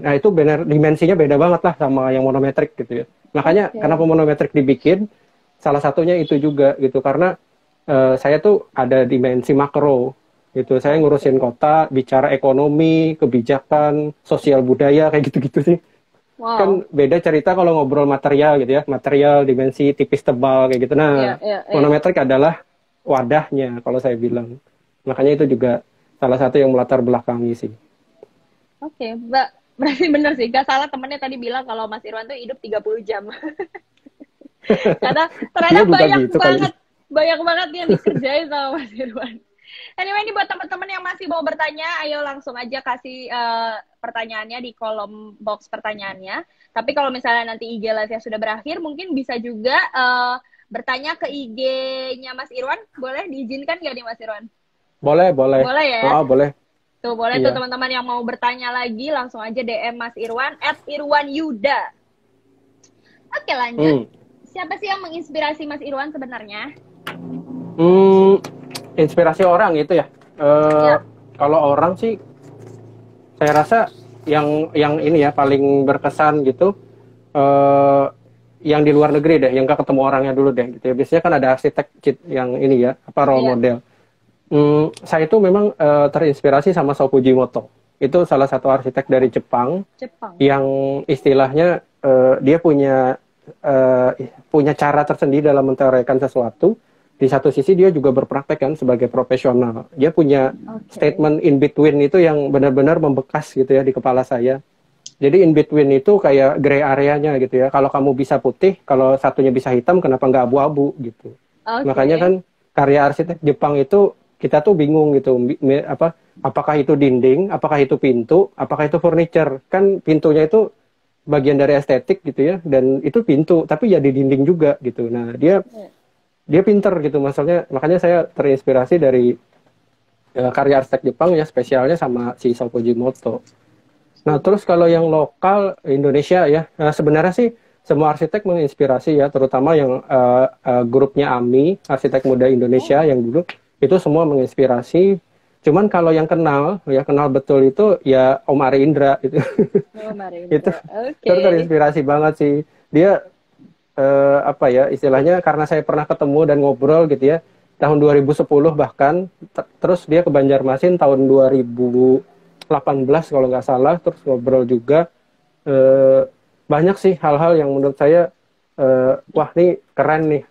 nah itu benar dimensinya beda banget lah sama yang monometrik gitu ya. Makanya kenapa Oke. monometrik dibikin, salah satunya itu juga gitu, karena saya tuh ada dimensi makro. gitu. Saya ngurusin kota, bicara ekonomi, kebijakan, sosial budaya kayak gitu-gitu sih. Kan Wow. beda cerita kalau ngobrol material gitu ya, material, dimensi, tipis, tebal kayak gitu. Iya, Nah, iya, iya. monometrik adalah wadahnya kalau saya bilang. Makanya itu juga salah satu yang melatar belakangi sih. Oke, Mbak. Berarti bener sih. Gak salah temennya tadi bilang kalau Mas Irwan tuh hidup 30 jam. Karena ternyata Dia juga gitu kali. banyak banget yang dikerjain sama Mas Irwan. Anyway, ini buat teman-teman yang masih mau bertanya, ayo langsung aja kasih pertanyaannya di kolom box pertanyaannya. Tapi kalau misalnya nanti IG live-nya sudah berakhir, mungkin bisa juga bertanya ke IG-nya Mas Irwan. Boleh diizinkan nggak nih Mas Irwan? Boleh, boleh. Boleh ya? Oh, boleh. Tuh, boleh tuh Iya. teman-teman yang mau bertanya lagi, langsung aja DM Mas Irwan, @irwanyuda. Oke, lanjut. Hmm. Siapa sih yang menginspirasi Mas Irwan sebenarnya? Hmm, inspirasi orang itu ya. Ya, Kalau orang sih, saya rasa yang ini ya paling berkesan gitu. eh yang di luar negeri deh, yang gak ketemu orangnya dulu deh gitu ya. Biasanya kan ada arsitek yang ini ya, apa role iya. model. Saya itu memang terinspirasi sama Shou Fujimoto. Itu salah satu arsitek dari Jepang Jepang. yang istilahnya dia punya cara tersendiri dalam menteorikan sesuatu. Di satu sisi dia juga berpraktek kan sebagai profesional. Dia punya Oke. statement in between itu yang benar-benar membekas gitu ya di kepala saya. Jadi in between itu kayak gray areanya gitu ya. Kalau kamu bisa putih, kalau satunya bisa hitam, kenapa nggak abu-abu gitu. Makanya Oke. kan karya arsitek Jepang itu kita tuh bingung gitu, apakah itu dinding, apakah itu pintu, apakah itu furniture. Kan pintunya itu bagian dari estetik gitu ya, dan itu pintu, tapi ya di dinding juga gitu. Nah, dia Ya. dia pinter gitu, maksudnya. Makanya saya terinspirasi dari karya arsitek Jepang ya, spesialnya sama si Shou Fujimoto. Nah, terus kalau yang lokal Indonesia ya, sebenarnya sih semua arsitek menginspirasi ya, terutama yang grupnya AMI, Arsitek Muda Indonesia Oh, yang dulu, itu semua menginspirasi. Cuman kalau yang kenal betul itu ya Om Ari Indra itu. oh Itu Marindra. itu Oke. terinspirasi banget sih. Dia apa ya istilahnya, karena saya pernah ketemu dan ngobrol gitu ya tahun 2010 bahkan, terus dia ke Banjarmasin tahun 2018 kalau nggak salah, terus ngobrol juga. eh, Banyak sih hal-hal yang menurut saya wah nih keren nih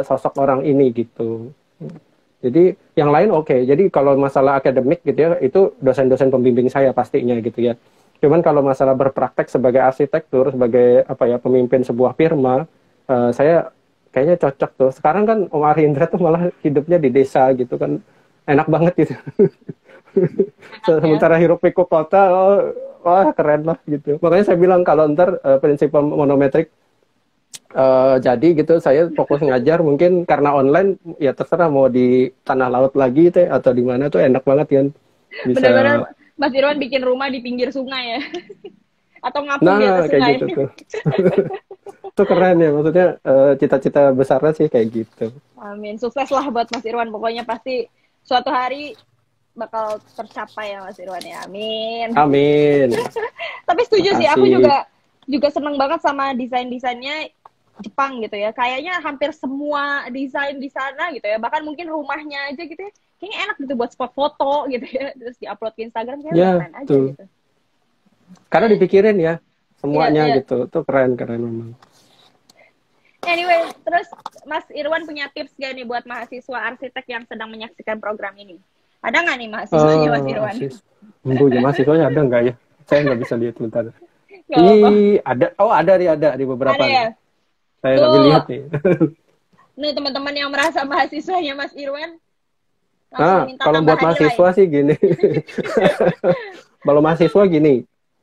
sosok orang ini gitu. Jadi yang lain oke. Jadi kalau masalah akademik gitu ya, itu dosen-dosen pembimbing saya pastinya gitu ya. Cuman kalau masalah berpraktek sebagai arsitektur, sebagai apa ya pemimpin sebuah firma, saya kayaknya cocok tuh. Sekarang kan Om Ari Indra tuh malah hidupnya di desa gitu kan, enak banget gitu. Enak ya. Sementara hiruk pikuk kota, oh, wah keren lah gitu. Makanya saya bilang kalau ntar prinsipal monometrik jadi gitu, saya fokus ngajar mungkin karena online ya terserah mau di tanah laut lagi teh atau di mana tuh enak banget kan bisa. Benar-benar Mas Irwan bikin rumah di pinggir sungai ya. Atau ngapung di atas Nah, kayak sungai. gitu tuh. Itu keren ya, maksudnya cita-cita besarnya sih kayak gitu. Amin. Sukses lah buat Mas Irwan. Pokoknya pasti suatu hari bakal tercapai ya Mas Irwan ya. Amin. Amin. Tapi setuju sih, aku Makasih. juga seneng banget sama desain-desainnya Jepang gitu ya. Kayaknya hampir semua desain di sana gitu ya. Bahkan mungkin rumahnya aja gitu ya. Kayaknya enak gitu buat spot foto gitu ya. Terus diupload ke Instagram kayaknya udah Ya, keren aja tuh. gitu. Karena dipikirin ya Iya, semuanya iya. gitu. Itu keren-keren memang. Anyway, terus Mas Irwan punya tips gak nih buat mahasiswa arsitek yang sedang menyaksikan program ini? Ada nggak nih mahasiswanya Mas Irwan? Mbunya mahasiswanya ada nggak ya? Saya nggak bisa lihat bentar. Gak apa-apa. Ih, ada. Oh, ada di beberapa Ada nih. ya? Saya sambil lihat Tuh, nih. nih teman-teman yang merasa mahasiswanya Mas Irwan, langsung Nah, minta kalau buat tambahan mahasiswa nilai. sih gini. Kalau mahasiswa gini,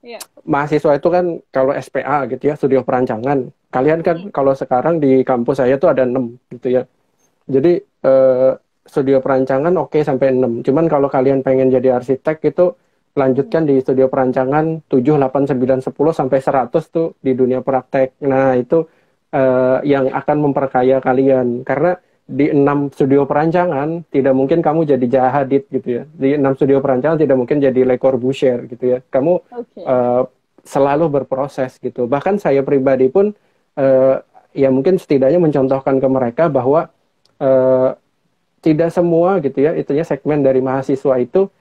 Iya. mahasiswa itu kan kalau SPA gitu ya, studio perancangan. Kalian kan Hmm. kalau sekarang di kampus saya tuh ada 6 gitu ya. Jadi studio perancangan oke sampai 6. Cuman kalau kalian pengen jadi arsitek itu Hmm. lanjutkan di studio perancangan 7, 8, 9, 10 sampai 100 tuh di dunia praktek. Nah, itu yang akan memperkaya kalian karena di 6 studio perancangan tidak mungkin kamu jadi Zaha Hadid gitu ya. Di 6 studio perancangan tidak mungkin jadi Le Corbusier gitu ya. Kamu Oke. eh, selalu berproses gitu. Bahkan saya pribadi pun ya mungkin setidaknya mencontohkan ke mereka bahwa eh, tidak semua gitu ya, itunya segmen dari mahasiswa itu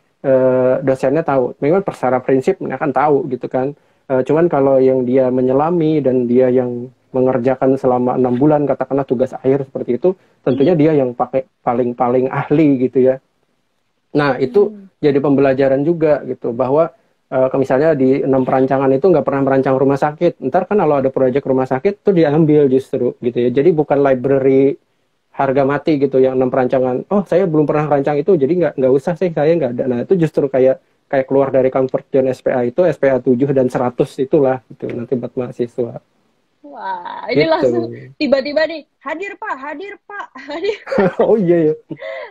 dosennya tahu. Memang secara prinsip mereka kan tahu gitu kan. Cuman kalau yang dia menyelami dan dia yang mengerjakan selama 6 bulan katakanlah tugas akhir seperti itu, tentunya dia yang pakai paling ahli gitu ya. Nah itu jadi pembelajaran juga gitu bahwa misalnya di 6 perancangan itu nggak pernah merancang rumah sakit. Ntar kan kalau ada proyek rumah sakit tuh diambil justru gitu ya. Jadi bukan library harga mati gitu yang 6 perancangan. Oh saya belum pernah rancang itu jadi nggak usah sih saya nggak ada. Nah itu justru kayak keluar dari comfort zone SPA itu SPA 7 dan 100 itulah gitu nanti buat mahasiswa. Wah, ini Gitu. langsung tiba-tiba nih, hadir Pak, hadir Pak, hadir. Oh iya ya.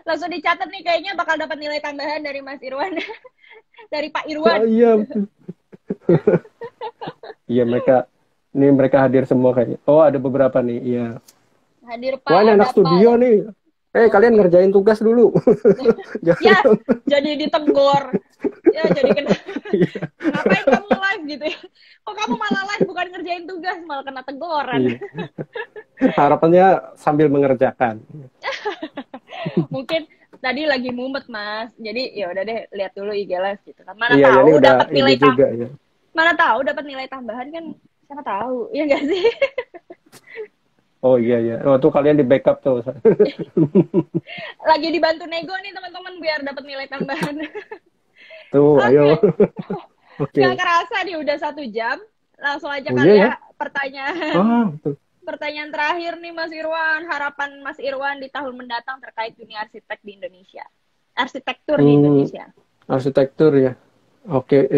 Langsung dicatat nih kayaknya bakal dapat nilai tambahan dari Mas Irwan. Dari Pak Oh Irwan. iya. Iya mereka hadir semua kayaknya. Oh ada beberapa nih. Iya. Hadir Pak, Wah ini ada anak studio Pak. nih. Kalian ngerjain tugas dulu. Ya, jadi ditegur. Ya, jadi kena. Ngapain kamu live gitu ya? Kok kamu malah live bukan ngerjain tugas, malah kena teguran. Iya. Harapannya sambil mengerjakan. Mungkin tadi lagi mumet Mas, jadi ya udah deh lihat dulu IG live gitu kan. Mana Iya, tahu jadi udah dapat nilai juga ya. Mana tahu dapat nilai tambahan kan? Siapa tahu, ya nggak sih? Oh iya. Oh tuh kalian di backup tuh. Lagi dibantu nego nih teman-teman biar dapat nilai tambahan. Tuh, ayo. Oke. Gak kerasa nih udah 1 jam. Langsung aja Oh, kali iya, ya? pertanyaan. Betul. Pertanyaan terakhir nih Mas Irwan, harapan Mas Irwan di tahun mendatang terkait dunia arsitek di Indonesia. Arsitektur di Indonesia. Arsitektur ya. Oke,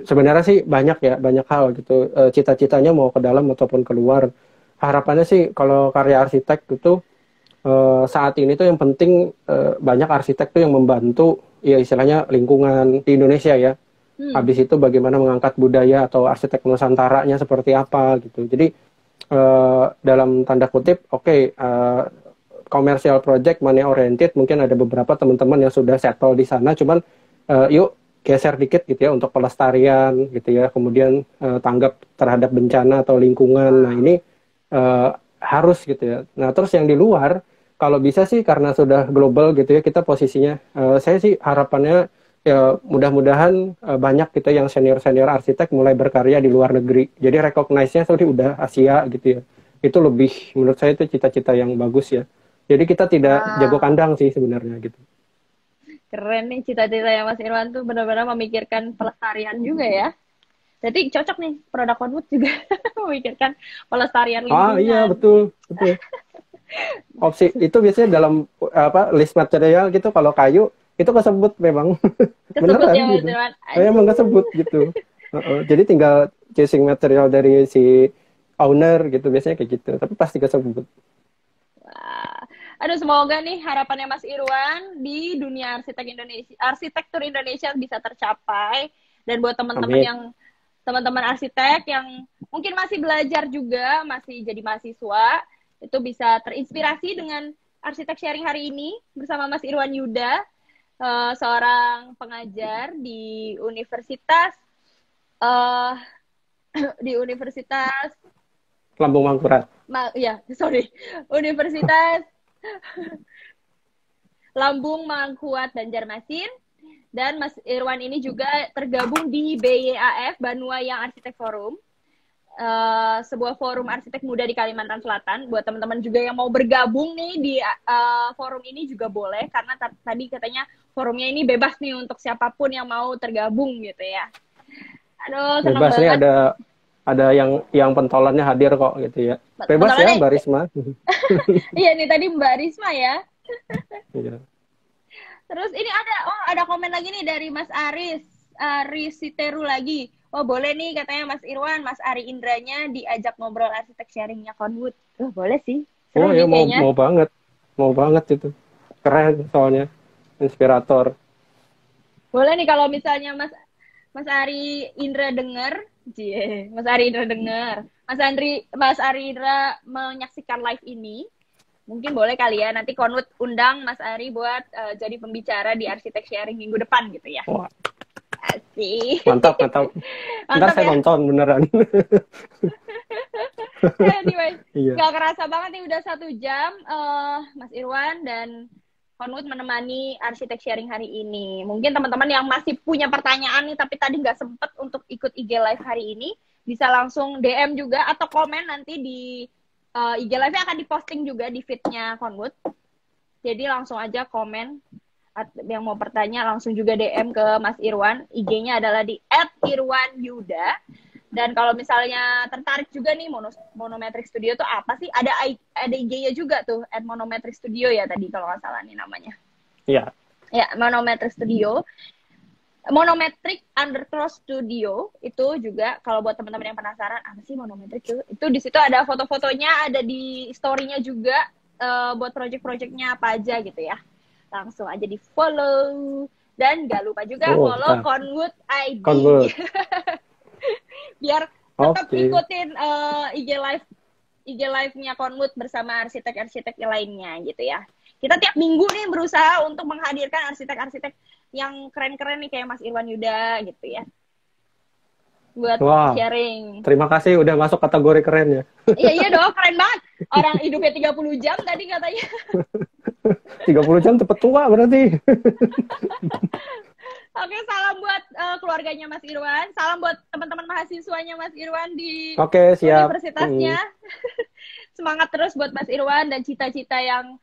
sebenarnya sih banyak hal gitu. Cita-citanya mau ke dalam ataupun keluar. Harapannya sih kalau karya arsitek itu saat ini tuh yang penting banyak arsitek tuh yang membantu ya istilahnya lingkungan di Indonesia ya. Habis itu bagaimana mengangkat budaya atau arsitek Nusantaranya seperti apa gitu. Jadi dalam tanda kutip, commercial project money oriented mungkin ada beberapa teman-teman yang sudah settle di sana. Cuman yuk geser dikit gitu ya untuk pelestarian gitu ya. Kemudian tanggap terhadap bencana atau lingkungan. Nah ini harus gitu ya. Nah terus yang di luar kalau bisa sih karena sudah global gitu ya kita posisinya saya sih harapannya ya mudah-mudahan banyak kita yang senior arsitek mulai berkarya di luar negeri. Jadi recognize-nya tadi udah Asia gitu ya. Itu lebih menurut saya itu cita-cita yang bagus ya. Jadi kita tidak jago kandang sih sebenarnya gitu. Keren nih cita-cita yang Mas Irwan tuh benar-benar memikirkan pelestarian juga ya. Jadi cocok nih produk Conwood juga memikirkan pelestarian lingkungan. Iya betul. Opsi itu biasanya dalam list material gitu kalau kayu itu kesebut memang. Kesebut ya Mas gitu. Irwan. Memang kesebut gitu. Jadi tinggal choosing material dari si owner gitu biasanya kayak gitu. Tapi pasti kesebut. Wah. Aduh semoga nih harapannya Mas Irwan di dunia arsitektur Indonesia bisa tercapai dan buat teman-teman arsitek yang mungkin masih belajar juga, masih jadi mahasiswa, itu bisa terinspirasi dengan arsitek sharing hari ini bersama Mas Irwan Yuda, seorang pengajar di Universitas Lambung Mangkurat. Universitas Lambung Mangkurat Banjarmasin. Dan Mas Irwan ini juga tergabung di BYAF, Banua Yang Arsitek Forum. Sebuah forum arsitek muda di Kalimantan Selatan. Buat teman-teman juga yang mau bergabung nih di forum ini juga boleh. Karena tadi katanya forumnya ini bebas nih untuk siapapun yang mau tergabung gitu ya. Aduh, senang bebas banget. Nih ada yang pentolannya hadir kok gitu ya. Bebas ya Mbak Risma. Iya nih tadi Mbak Risma ya. Iya. Terus ini ada komen lagi nih dari Mas Aris Siteru lagi. Oh boleh nih katanya Mas Irwan, Mas Ari Indranya diajak ngobrol arsitek sharingnya Conwood. Boleh sih. Seru ya mau banget itu. Keren soalnya, inspirator. Boleh nih kalau misalnya Mas Ari Indra dengar, Mas Ari Indra menyaksikan live ini. Mungkin boleh kali ya, nanti Conwood undang Mas Ari buat jadi pembicara di Arsitek Sharing minggu depan gitu ya. Wah. Asik. Mantap. Ntar saya nonton beneran. Anyway, iya. Gak kerasa banget nih udah 1 jam, Mas Irwan, dan Konwud menemani arsitek sharing hari ini. Mungkin teman-teman yang masih punya pertanyaan nih, tapi tadi nggak sempet untuk ikut IG Live hari ini, bisa langsung DM juga atau komen nanti di IG Live-nya akan diposting juga di feed-nya Konwud. Jadi langsung aja komen, yang mau bertanya langsung juga DM ke Mas Irwan. IG-nya adalah di @irwanyuda. Dan kalau misalnya tertarik juga nih Monometric Studio tuh apa sih? Ada IG-nya juga tuh @monometric studio ya tadi kalau nggak salah nih namanya. Iya. Ya, Monometric Studio. Monometric_studio itu juga kalau buat teman-teman yang penasaran apa sih Monometric itu di situ ada foto-fotonya, ada di story-nya juga buat project-projectnya apa aja gitu ya. Langsung aja di follow dan gak lupa juga follow Konwud ID. Konwud. Biar tetap ikutin IG live-nya Konwud bersama arsitek-arsitek lainnya gitu ya. Kita tiap minggu nih berusaha untuk menghadirkan arsitek-arsitek yang keren-keren nih kayak Mas Irwan Yuda gitu ya. Buat sharing. Terima kasih udah masuk kategori keren ya. Iya dong, keren banget. Orang hidupnya 30 jam tadi katanya. 30 jam cepet tua berarti. Oke, salam buat keluarganya Mas Irwan. Salam buat teman-teman mahasiswanya Mas Irwan di universitasnya. Semangat terus buat Mas Irwan dan cita-cita yang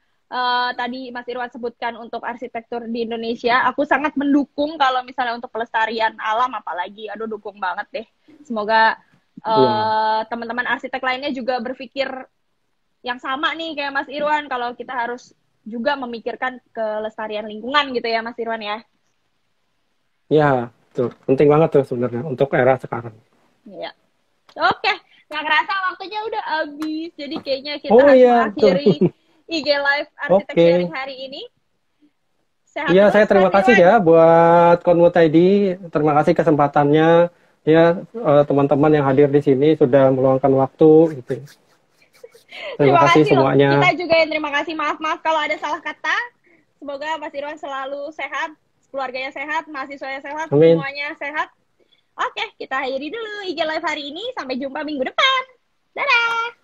tadi Mas Irwan sebutkan untuk arsitektur di Indonesia. Aku sangat mendukung kalau misalnya untuk pelestarian alam, apalagi. Aduh, dukung banget deh. Semoga teman-teman arsitek lainnya juga berpikir yang sama nih kayak Mas Irwan. Kalau kita harus juga memikirkan kelestarian lingkungan gitu ya Mas Irwan ya. Ya, tuh penting banget tuh sebenarnya untuk era sekarang. Iya. Oke, nggak kerasa waktunya udah habis. Jadi kayaknya kita harus mengakhiri IG Live Arsitek Sharing hari ini. Iya, saya terima kasih ya buat Konwud ID. Terima kasih kesempatannya. Ya, teman-teman yang hadir di sini sudah meluangkan waktu gitu. Terima kasih semuanya. Kita juga yang terima kasih. Maaf kalau ada salah kata. Semoga Mas Irwan selalu sehat, keluarganya sehat, mahasiswanya sehat, Amin. semuanya sehat. Oke, kita akhiri dulu IG Live hari ini. Sampai jumpa minggu depan. Dadah!